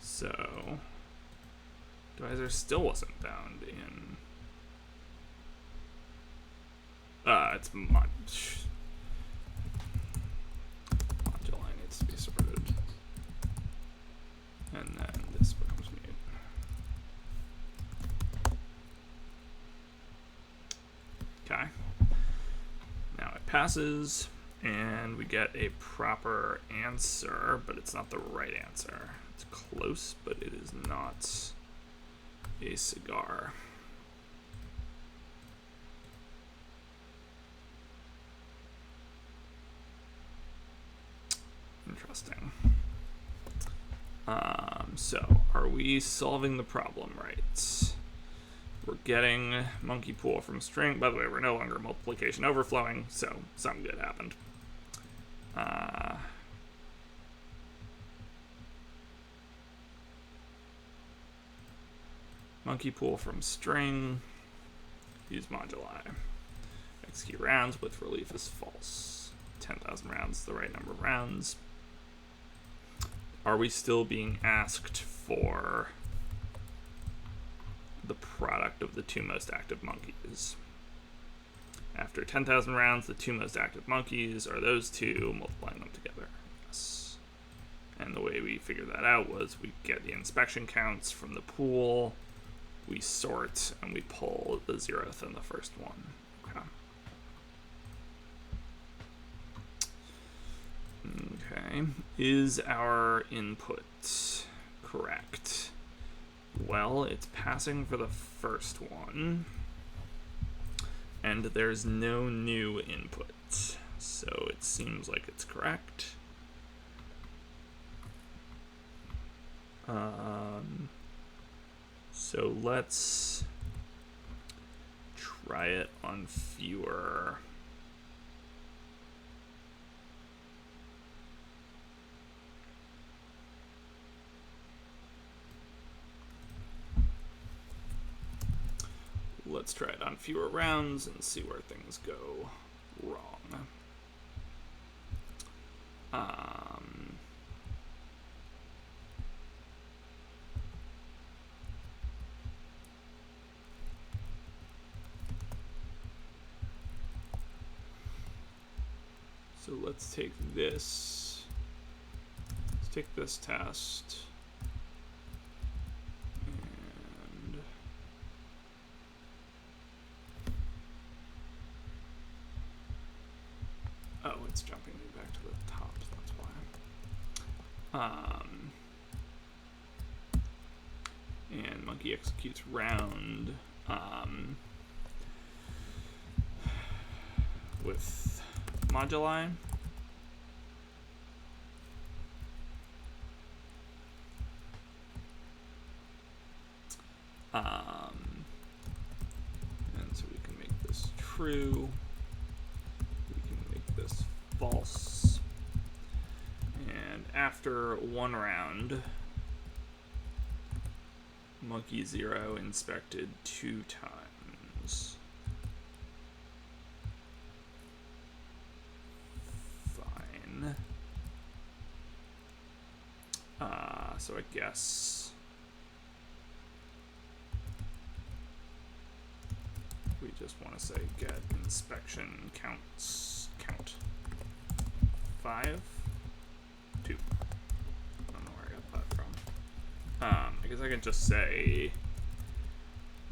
So, divisor still wasn't bound in. It's much. And then this becomes mute. Okay. Now it passes, and we get a proper answer, but it's not the right answer. It's close, but it is not a cigar. Interesting. So, are we solving the problem right? We're getting monkey pool from string. By the way, we're no longer multiplication overflowing, so something good happened. Monkey pool from string. Use moduli. Execute rounds with relief is false. 10,000 rounds is the right number of rounds. Are we still being asked for the product of the two most active monkeys? After 10,000 rounds, the two most active monkeys are those two, multiplying them together. Yes. And the way we figured that out was we get the inspection counts from the pool, we sort and we pull the 0th and the first one. Okay. Okay. Is our input correct? Well, it's passing for the first one, and there's no new input, so it seems like it's correct. So let's try it on fewer. Let's try it on fewer rounds and see where things go wrong. So let's take this. Let's take this test. And oh, it's jumping me back to the top, that's why. And monkey executes round with moduli. And so we can make this true. We can make this false. And after one round, monkey 0 inspected 2 times. Fine. So I guess we just want to say get inspection count 5, 2. I don't know where I got that from. I guess I can just say,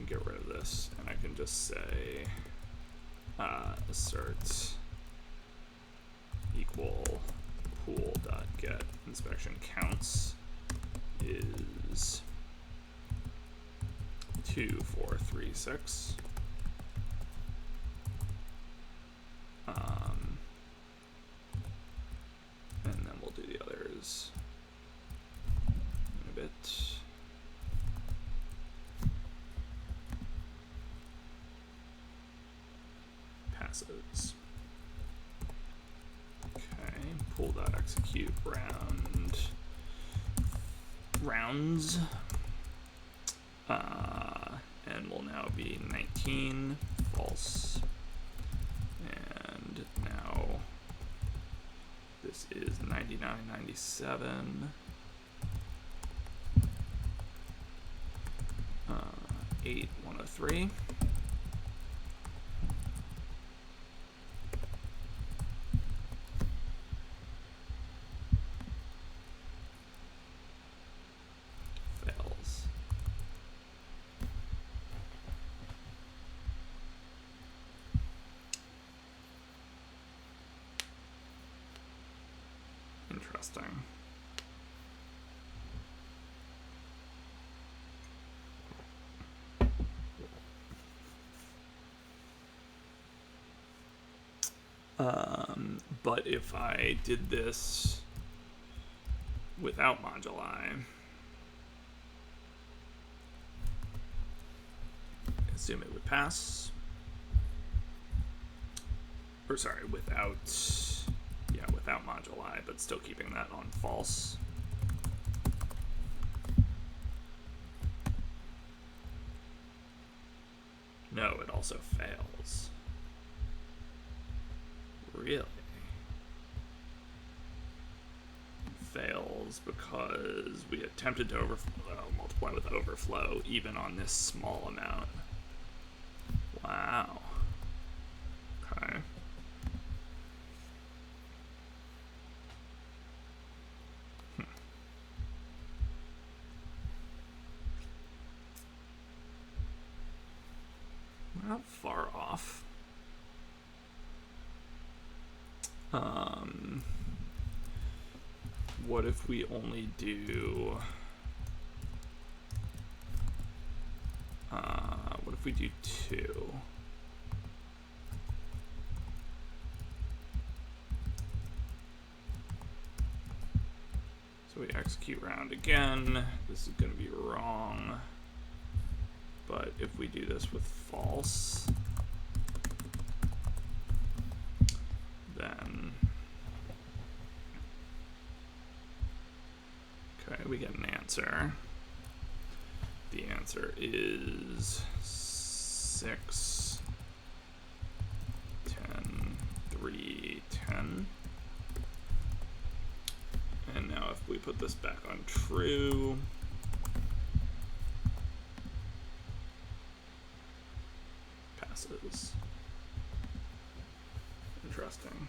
get rid of this, and I can just say assert equal pool dot get inspection counts is 2, 4, 3, 6. And then we'll do the others in a bit. Passes. Okay, pool.execute rounds. And will now be 19, false. And now this is 99.97. 8.103. Fails. Interesting. But if I did this without moduli, assume it would pass. Or sorry, without moduli, but still keeping that on false. No, it also fails. Really? Fails because we attempted to multiply with overflow even on this small amount. Wow. Okay. not far off. What if we only do... what if we do 2? So we execute round again. This is going to be wrong. But if we do this with false, then okay, we get an answer. The answer is 6, 10, 3, 10. And now if we put this back on true, passes. Interesting.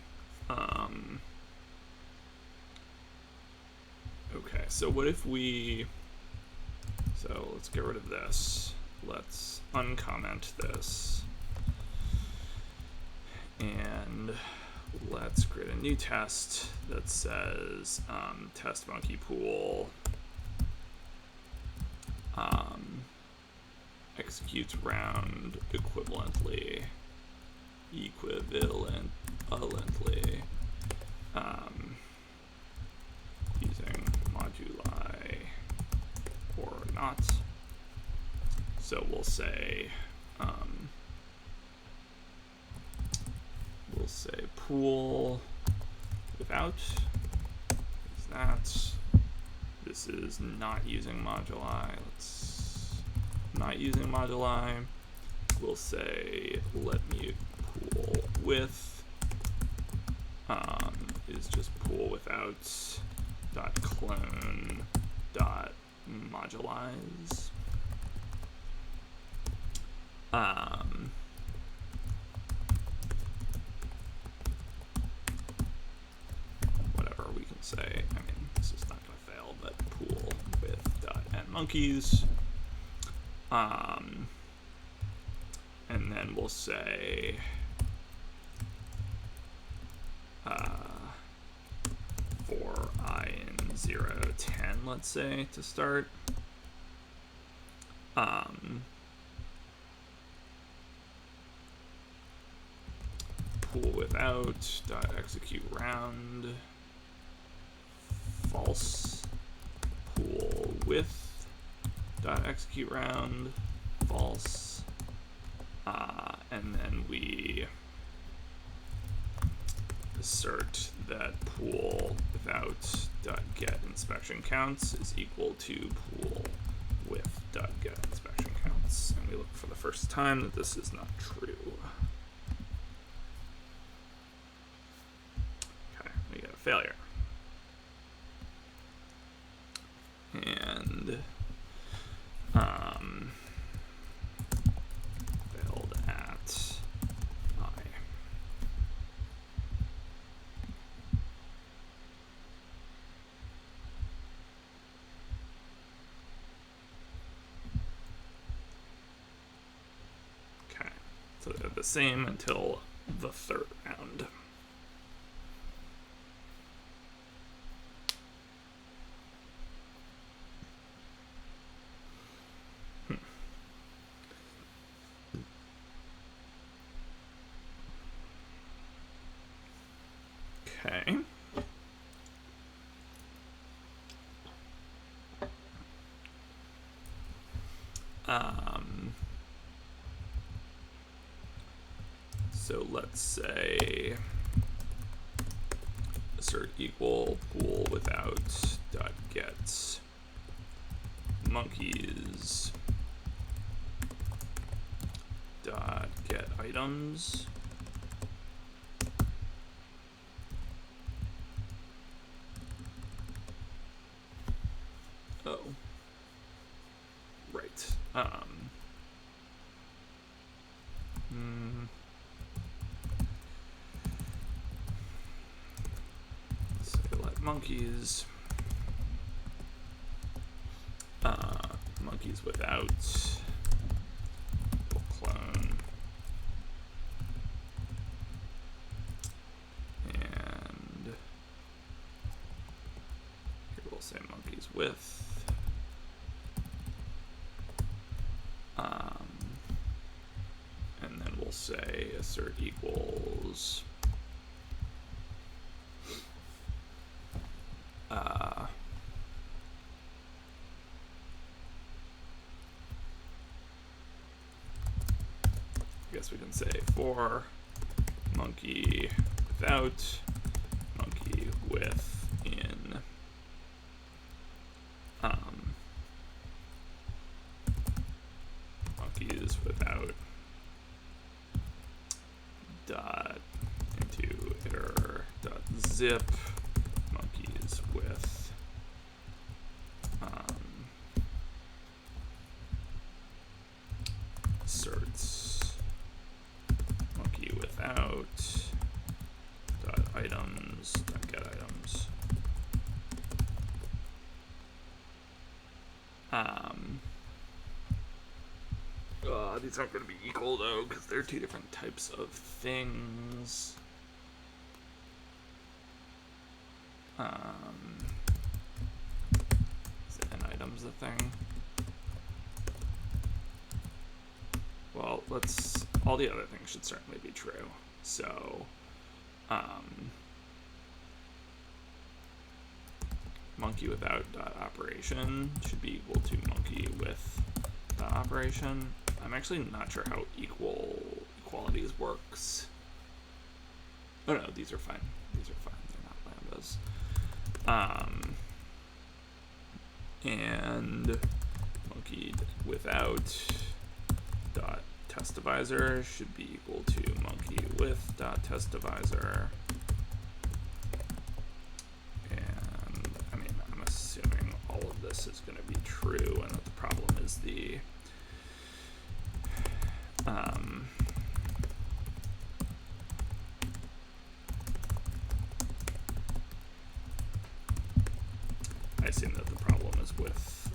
Okay, so what if we... So let's get rid of this. Let's uncomment this. And let's create a new test that says test monkey pool executes round equivalently using moduli or not. So we'll say pool without is that. This is not using moduli. Let's not using moduli. We'll say let me pool with is just pool without dot clone dot modulize. Whatever we can say. I mean, this is not going to fail, but pool with dot and monkeys. And then we'll say for I in 0, 10, let's say, to start. Pool without dot execute round false pool with dot execute round false, and then we assert that pool without dot get inspection counts is equal to pool with dot get inspection counts, and we look for the first time that this is not true. Okay, we get a failure. And failed at I. Okay, so they're the same until the third round. Okay. So let's say assert equal pool without dot get monkeys dot get items. Oh, right. So let monkeys monkeys without clone say assert equals I guess we can say for monkey without, monkey with in monkeys without dot into iter dot zip monkeys with asserts monkey without dot items dot get items. These aren't going to be equal though, because they're two different types of things. Is an item's the thing? Well, all the other things should certainly be true. So, monkey without dot operation should be equal to monkey with dot operation. I'm actually not sure how equalities works. Oh no, these are fine. These are fine. They're not lambdas. And monkey without dot test divisor should be equal to monkey with dot test divisor. And I mean, I'm assuming all of this is going to be true, and that the problem is the I assume that the problem is with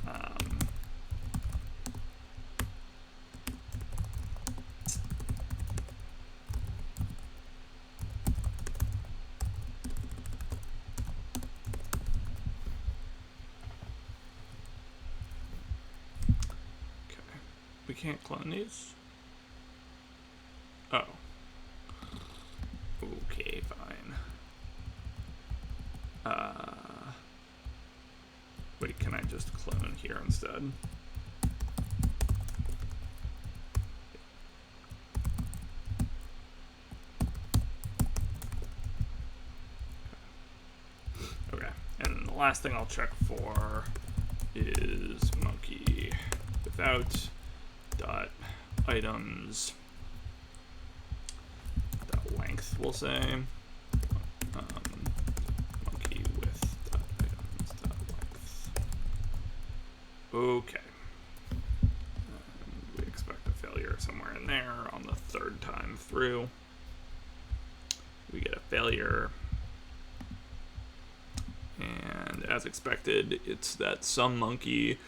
okay, we can't clone these. Oh. Okay, fine. Wait, can I just clone here instead? Okay, and the last thing I'll check for is monkey without dot items dot length, we'll say. Monkey with dot items dot length. Okay. And we expect a failure somewhere in there on the third time through. We get a failure. And as expected, it's that some monkey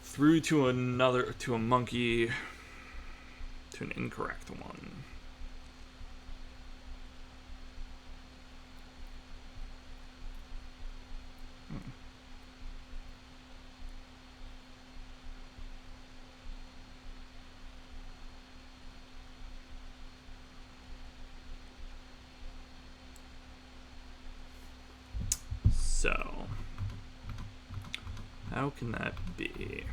threw to a monkey to an incorrect one. So, how can that be?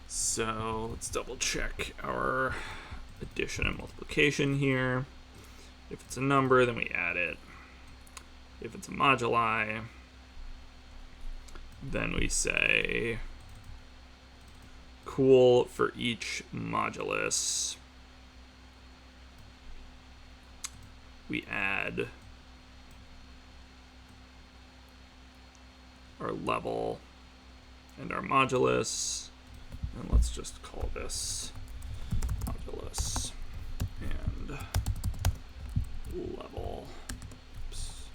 So, let's double check our addition and multiplication here. If it's a number, then we add it. If it's a moduli, then we say cool for each modulus. We add our level and our modulus, and let's just call this modulus and level. Oops.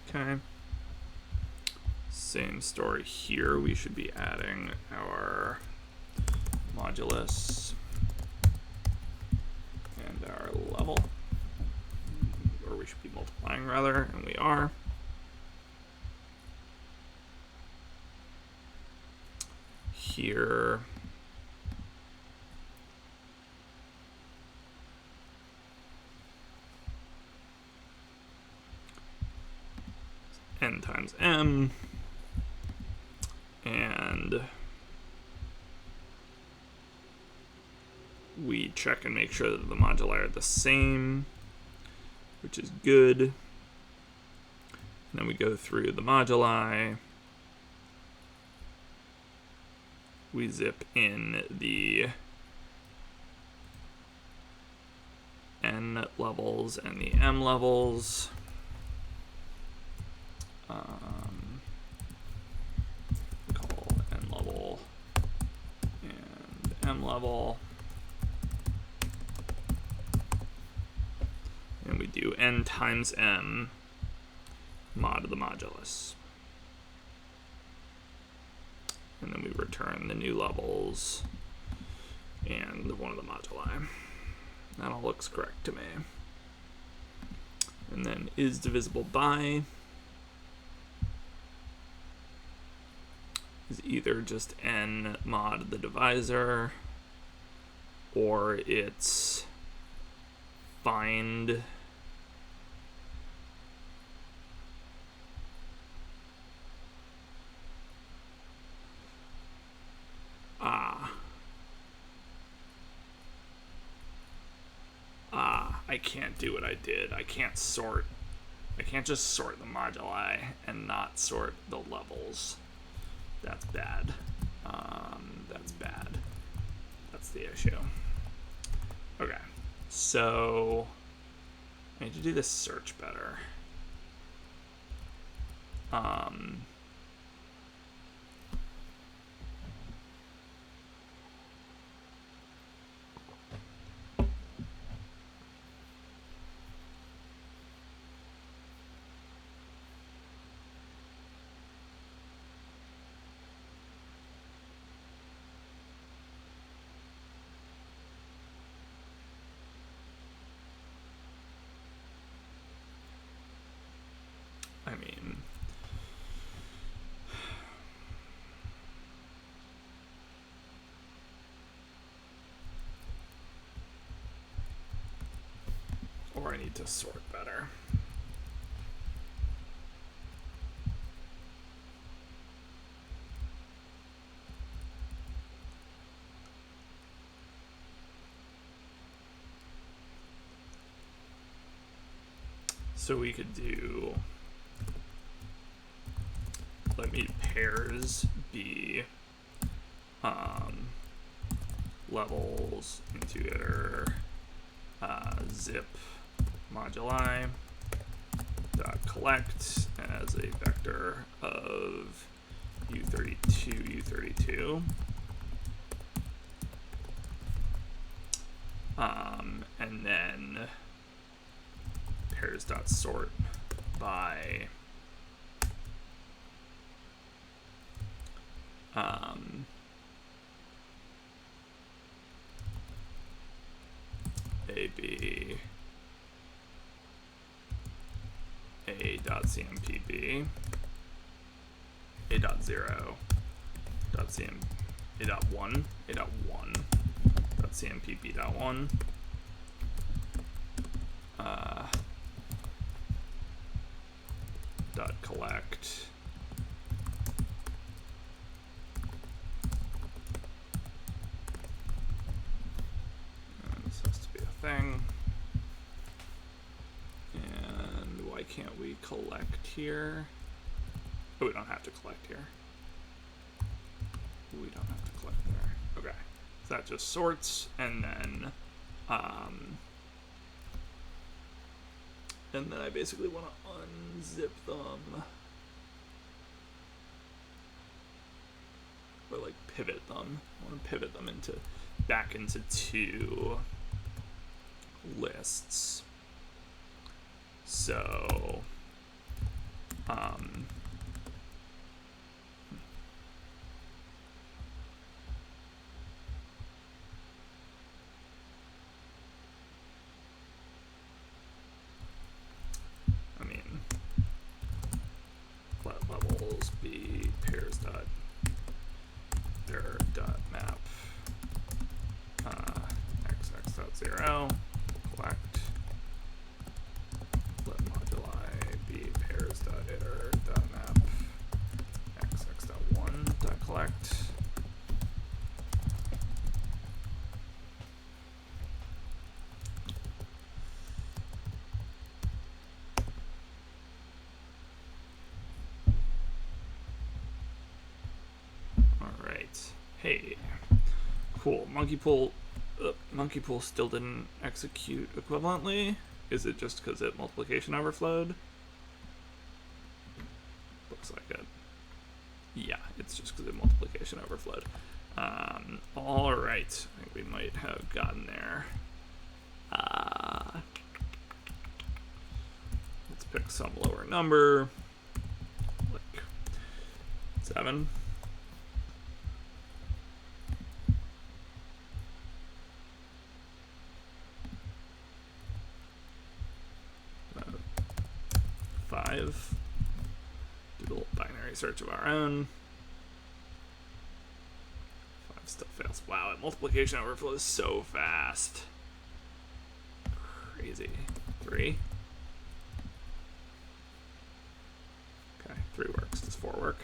Okay. Same story here. We should be adding our modulus and our level. something rather, and we are. Here, n times m, and we check and make sure that the moduli are the same, which is good. And then we go through the moduli. We zip in the n levels and the m levels. Call n level and m level. And we do n times m mod of the modulus. And then we return the new levels and one of the moduli. That all looks correct to me. And then is divisible by is either just n mod the divisor, or it's find I can't do what I did. I can't sort. I can't just sort the moduli and not sort the levels. That's bad. That's bad. That's the issue. Okay, so I need to do this search better. I mean, or I need to sort better. So we could do, let me pairs be levels into iter zip moduli dot collect as a vector of u32 u32, and then pairs dot sort by AB A dot CMPB A dot 0 dot CM A dot 1 A dot 1 dot CMPB dot 1 dot collect this has to be a thing. And why can't we collect here? Oh, we don't have to collect here. We don't have to collect there. Okay, so that just sorts, and then I basically want to unzip them, or like pivot them. I want to pivot them back into two lists. So I mean, 0, collect, let moduli be pairs.iter.map xx.1.collect. Alright. Hey. Cool. Monkey pool still didn't execute equivalently. Is it just because it multiplication overflowed? Looks like it. Yeah, it's just because it multiplication overflowed. Alright. I think we might have gotten there. Let's pick some lower number. Like 7. Do a little binary search of our own. 5 still fails. Wow, multiplication overflows so fast. Crazy. 3. Okay, 3 works. Does 4 work?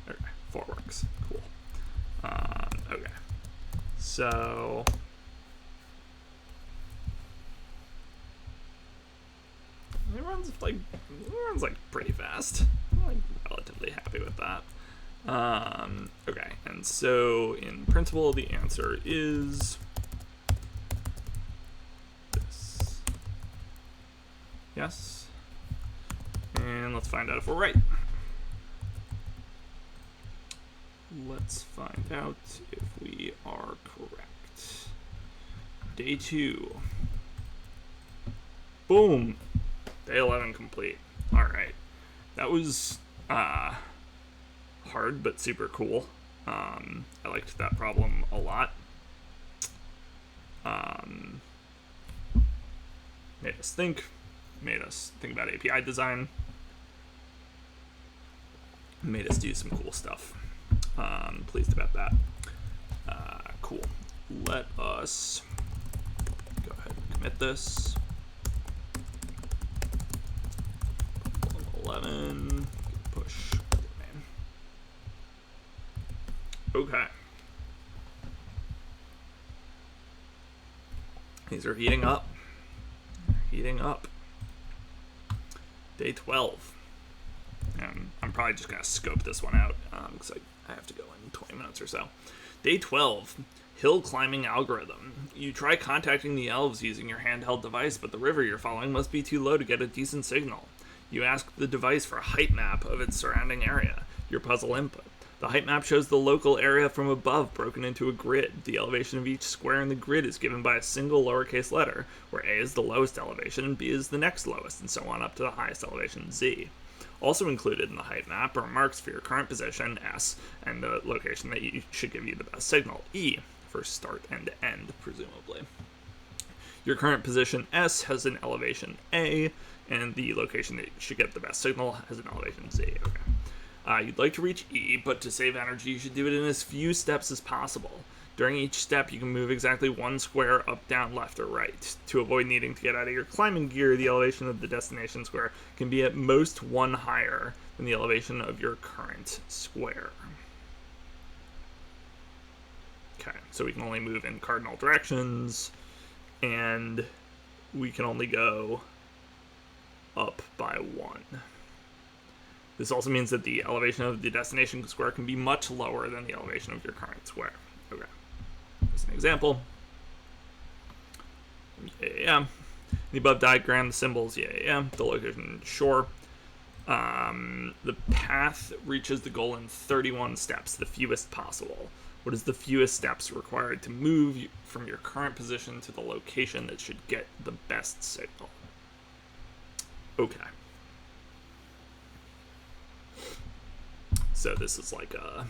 Okay, 4 works. Cool. Okay. So it runs like pretty fast. I'm like relatively happy with that. Okay, and so in principle the answer is this. Yes. And let's find out if we're right. Let's find out if we are correct. Day 2. Boom. Day 11 complete. Alright. That was hard but super cool. I liked that problem a lot. Made us think about API design. Made us do some cool stuff. Pleased about that. Cool. Let us go ahead and commit this. 11. Push. Okay. These are heating up. Heating up. Day 12. And I'm probably just going to scope this one out because I have to go in 20 minutes or so. Day 12. Hill climbing algorithm. You try contacting the elves using your handheld device, but the river you're following must be too low to get a decent signal. You ask the device for a height map of its surrounding area, your puzzle input. The height map shows the local area from above broken into a grid. The elevation of each square in the grid is given by a single lowercase letter, where A is the lowest elevation and B is the next lowest, and so on up to the highest elevation, Z. Also included in the height map are marks for your current position, S, and the location that should give you the best signal, E, for start and end, presumably. Your current position, S, has an elevation A, and the location that should get the best signal has an elevation Z. Okay. You'd like to reach E, but to save energy, you should do it in as few steps as possible. During each step, you can move exactly 1 square up, down, left, or right. To avoid needing to get out of your climbing gear, the elevation of the destination square can be at most 1 higher than the elevation of your current square. Okay, so we can only move in cardinal directions, and we can only go up by 1. This also means that the elevation of the destination square can be much lower than the elevation of your current square. Okay. Here's an example. Yeah. The above diagram, the symbols, yeah. The location, sure. The path reaches the goal in 31 steps, the fewest possible. What is the fewest steps required to move from your current position to the location that should get the best signal? Okay. So this is like a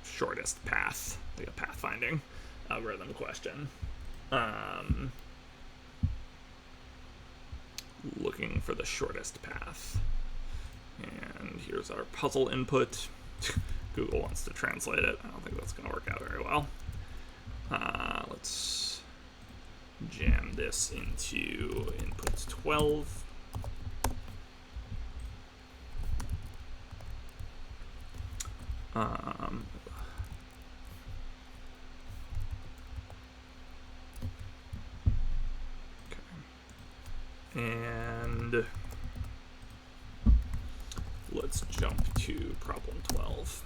shortest path, like a pathfinding algorithm question. Looking for the shortest path. And here's our puzzle input. Google wants to translate it. I don't think that's going to work out very well. Let's jam this into input 12. And let's jump to problem 12.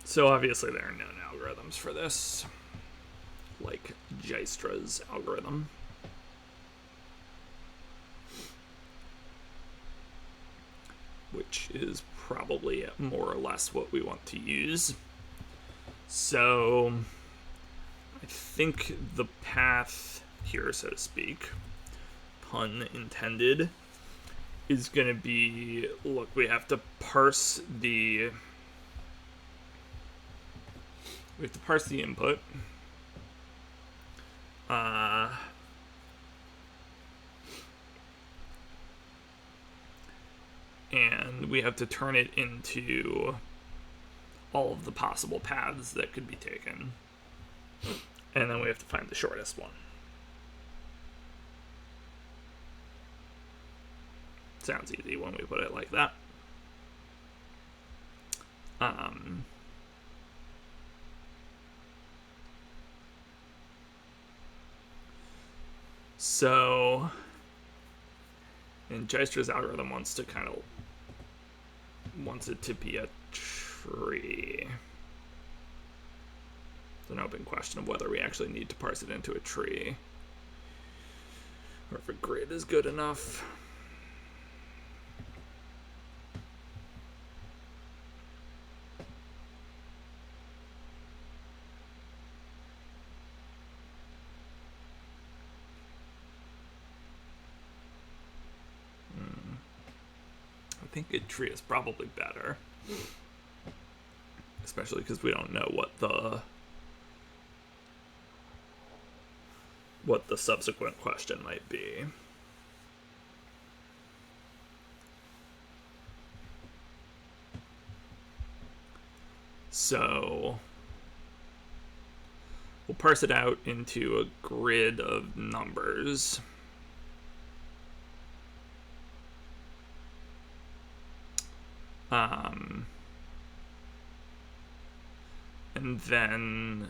So obviously there are known algorithms for this, like Dijkstra's algorithm. Which is probably more or less what we want to use. So I think the path here, so to speak, pun intended, is going to be, look, we have to parse the input. And we have to turn it into all of the possible paths that could be taken. And then we have to find the shortest one. Sounds easy when we put it like that. So, and Dijkstra's algorithm wants it to be a tree. It's an open question of whether we actually need to parse it into a tree, or if a grid is good enough. I think a tree is probably better, especially because we don't know what the subsequent question might be. So we'll parse it out into a grid of numbers. And then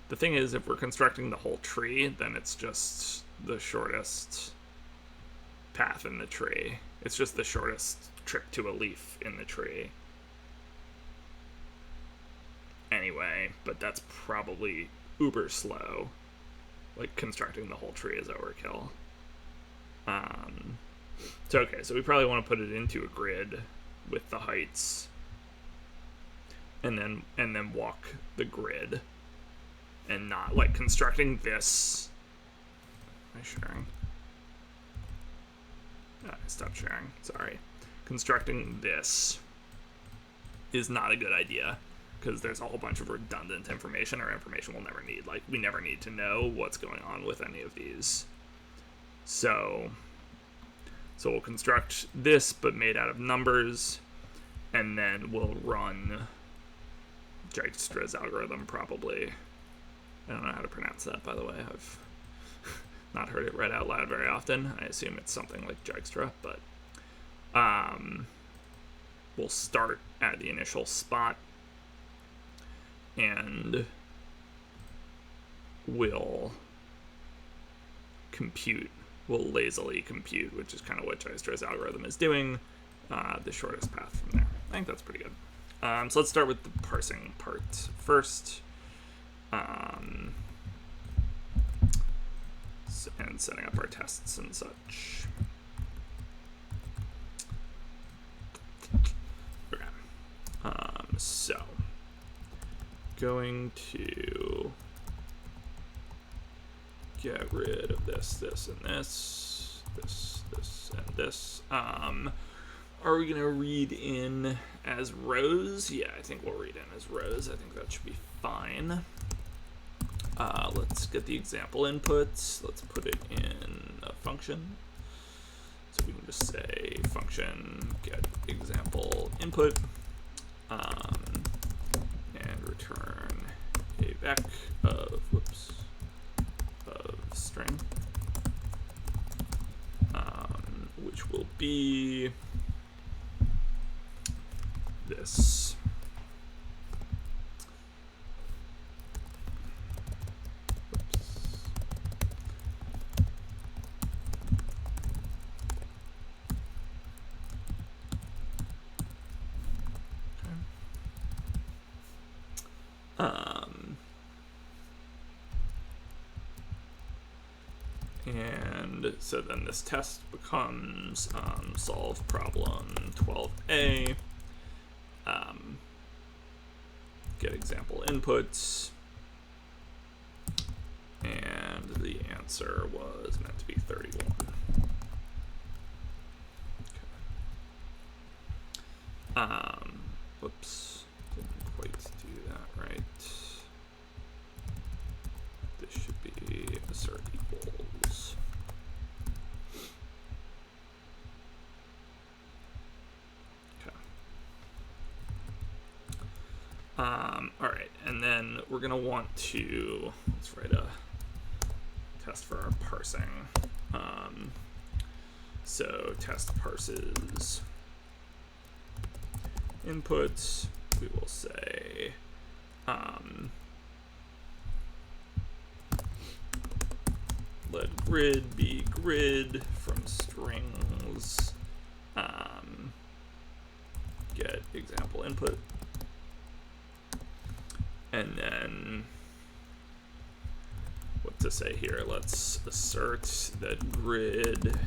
the thing is, if we're constructing the whole tree, then it's just the shortest path in the tree. It's just the shortest trip to a leaf in the tree. Anyway, but that's probably uber slow. Like, constructing the whole tree is overkill. So okay, so we probably want to put it into a grid with the heights, and then walk the grid, and not like constructing this. Am I sharing? I stopped sharing. Sorry. Constructing this is not a good idea, because there's a whole bunch of redundant information or information we'll never need. Like, we never need to know what's going on with any of these. So we'll construct this, but made out of numbers, and then we'll run Dijkstra's algorithm, probably. I don't know how to pronounce that, by the way. I've not heard it read out loud very often. I assume it's something like Dijkstra, but we'll start at the initial spot, and we'll lazily compute, which is kind of what Dijkstra's algorithm is doing, the shortest path from there. I think that's pretty good. So let's start with the parsing part first. And setting up our tests and such. Okay. So going to get rid of this, and this, and this. Are we going to read in as rows? Yeah, I think we'll read in as rows. I think that should be fine. Let's get the example inputs. Let's put it in a function. So we can just say function get example input and return a vec of string, which will be this. And so then this test becomes solve problem 12a, get example inputs, and the answer was meant to be 31. Okay. Whoops, didn't quite do that right. This should be assert equals. Okay. All right, and then we're gonna want to, let's write a test for our parsing. So test parses inputs, we will say let grid be grid from strings, get example input, and then what to say here, let's assert that grid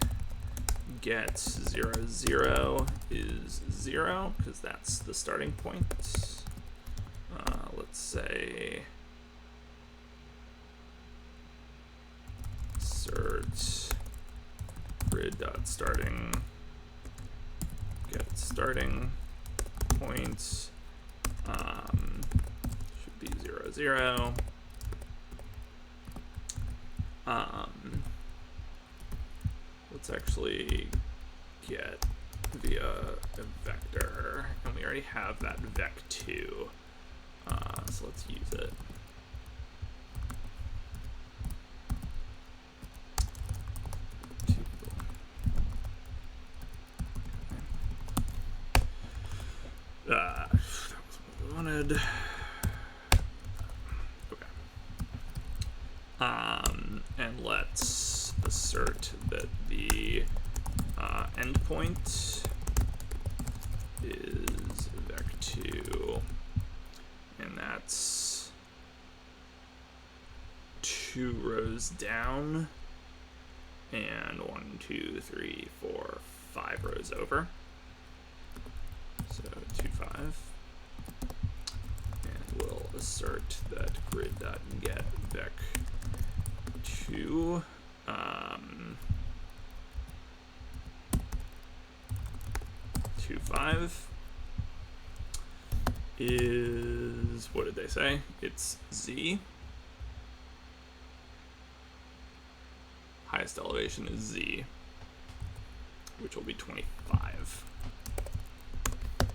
get 0, 0 is 0 because that's the starting point. Let's say assert grid dot starting get starting point should be 0, 0. Let's actually get via a vector, and we already have that vec2, so let's use it. That was what we wanted. Okay. And let's assert that the endpoint is vec2, and that's 2 rows down and 1, 2, 3, 4, 5 rows over. So 2, 5, and we'll assert that grid.get vec2 2, 5 is, what did they say? It's Z. Highest elevation is Z, which will be 25. Okay.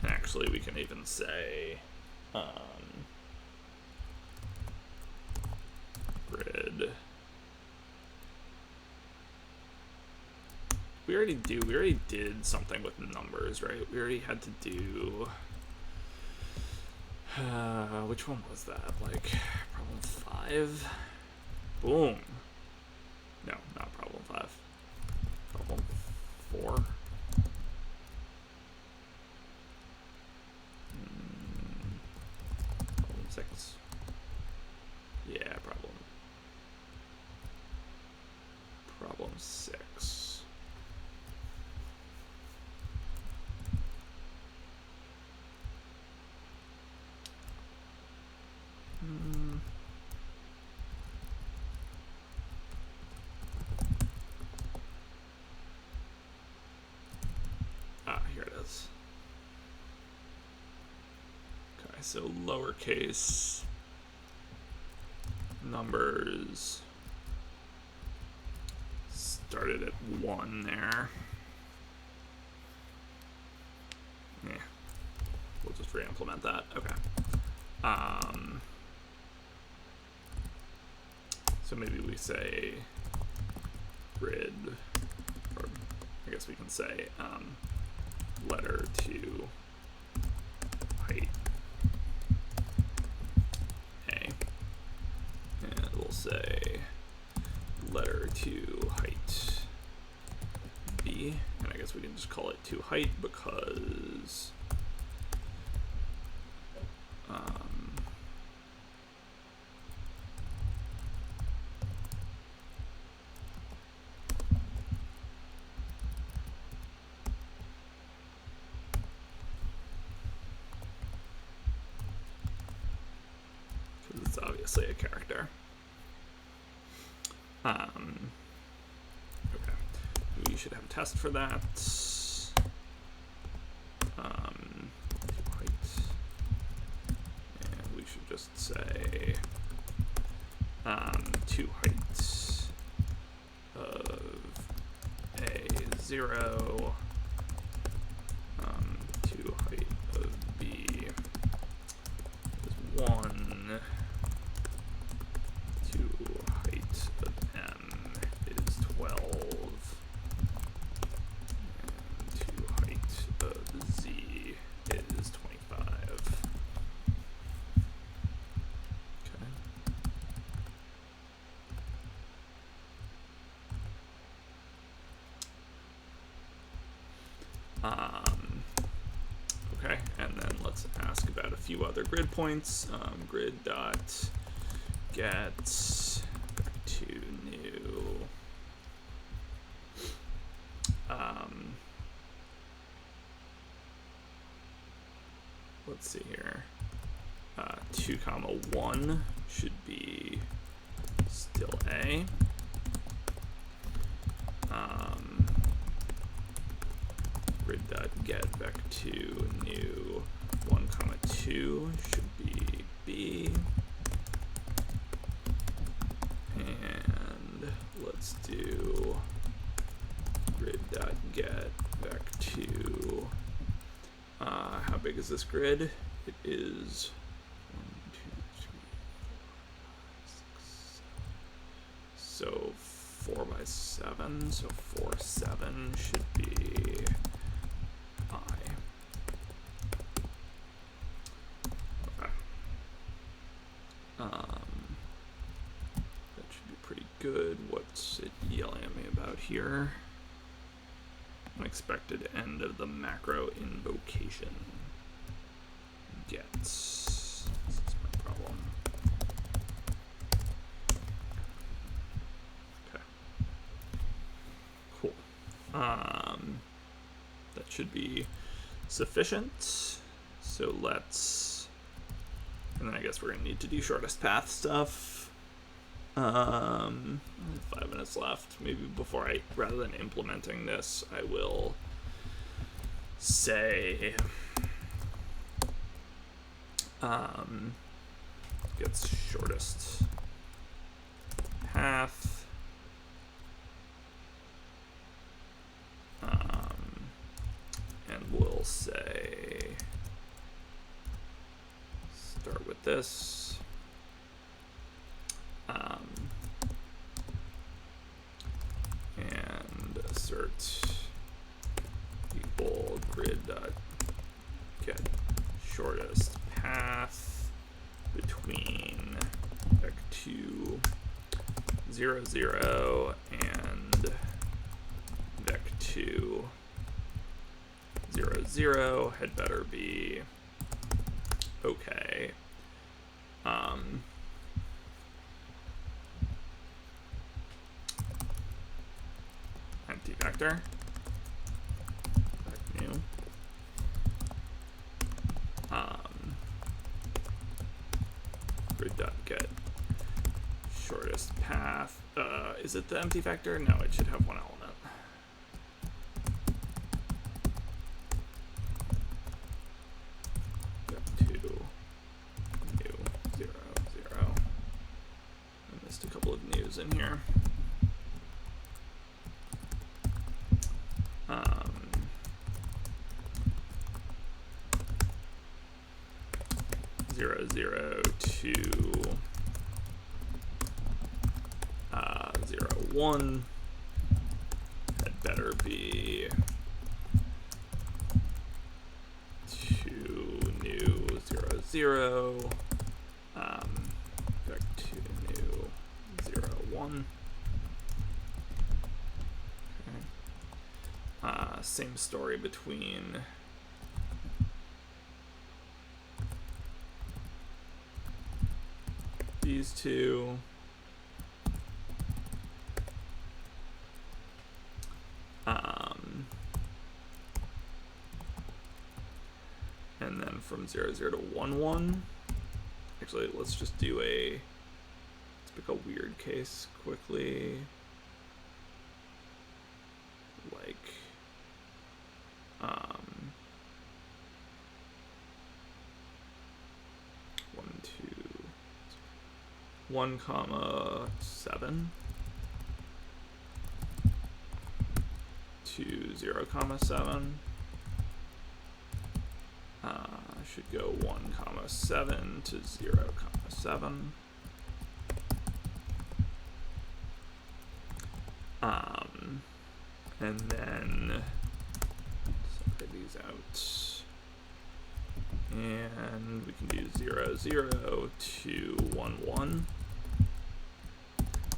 And actually, we can even say grid. We already did something with numbers, right? We already had to do, which one was that? Like, problem 5? Boom. No, not problem 5. Problem 4. Problem 6. Yeah, problem 6. so lowercase numbers started at 1 there. Yeah, we'll just re-implement that. Okay. So maybe we say grid, or I guess we can say letter to height A, and we'll say letter to height B, and I guess we can just call it to height because it's obviously a character. Okay, we should have a test for that. Height, and we should just say to height of A0, to height of B is 1. Okay, and then let's ask about a few other grid points. Grid dot get back to new. Let's see here. 2, 1 should be still A. Grid dot get back to new 1, 2 should be B. And let's do grid dot get back to how big is this grid? It is 1, 2, 3, 4, 5, 6, 7. So 4 by 7. So 4, 7 should be I. Okay. That should be pretty good. What's it yelling at me about here? Unexpected end of the macro invocation. Gets. This is my problem. Okay. Cool. That should be sufficient. So let's, and then I guess we're gonna need to do shortest path stuff. 5 minutes left. Maybe before rather than implementing this, I will say gets shortest path. And we'll say start with this. And assert equal grid dot get shortest path between vec2 0 0 and vec2 0 0 had better be okay. Empty vector. Back new. Grid dot get shortest path. Is it the empty vector? No, it should have one element. Vec2 0, 0 to 0, 1. That better be 2 new 0, 0. Back to new 0, 1. Okay. Same story between these two. And then from 0, 0 to 1, 1. Actually, let's just do let's pick a weird case quickly. Like, 1, 7 to 0, 7. Should go 1, 7 to 0, 7. And then separate these out. And we can do 0, 0 to 1, 1.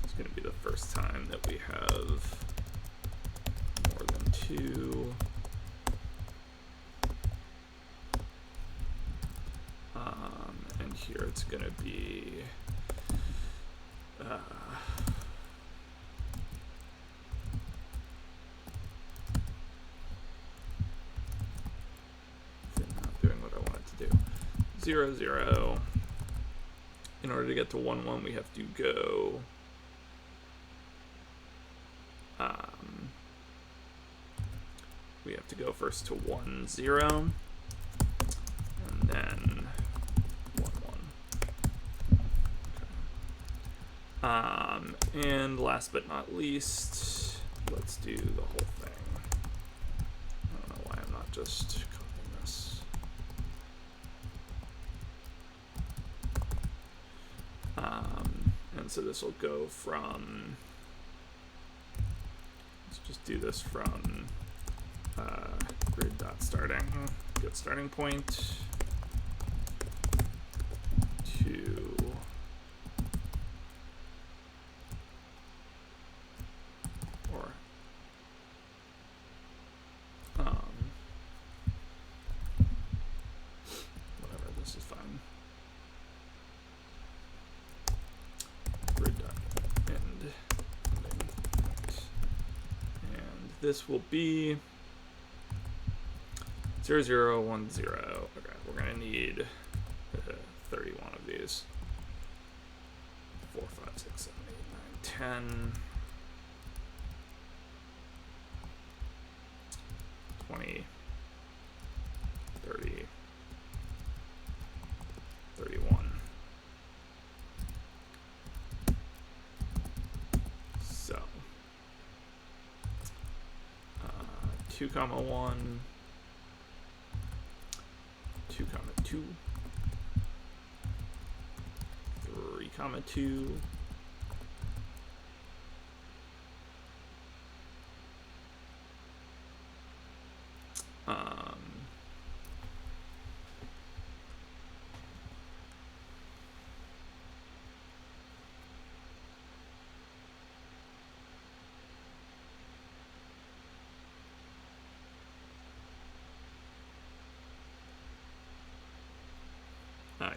It's going to be the first time that we have more than 2. And here it's going to be not doing what I want it to do. 0, 0. In order to get to 1, 1, we have to go first to 1, 0, and then 1, 1. Okay. And last but not least, let's do the whole thing. I don't know why I'm not just copying this. And so this will go from, let's just do this from grid.starting, get starting point, to whatever, this is fine. Grid.end, and this will be 0, 0, 1, 0. Okay, we're gonna need 31 of these. 4, 5, 6, 7, 8, 9, 10. 20, 30, 31. So, 2, 1, 2, 2, 3, 2.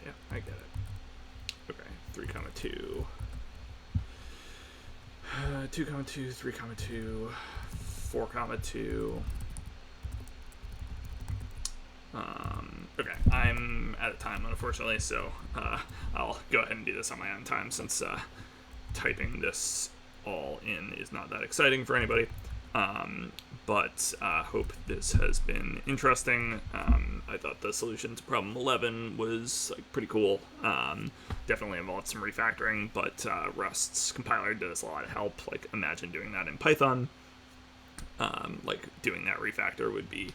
Yeah, I get it. Okay, 3, 2. 2, 2, 3, 2, 4, 2. Okay, I'm out of time, unfortunately, so I'll go ahead and do this on my own time, since typing this all in is not that exciting for anybody. But hope this has been interesting. I thought the solution to problem 11 was pretty cool. Definitely involved some refactoring, but Rust's compiler did us a lot of help. Imagine doing that in Python. Like doing that refactor would be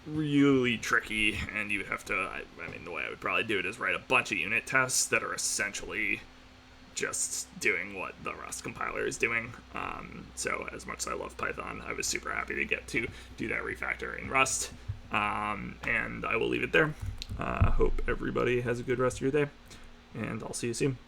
really tricky, and you would have to, I mean, the way I would probably do it is write a bunch of unit tests that are essentially just doing what the Rust compiler is doing. So as much as I love Python, I was super happy to get to do that refactor in Rust. And I will leave it there. Hope everybody has a good rest of your day, and I'll see you soon.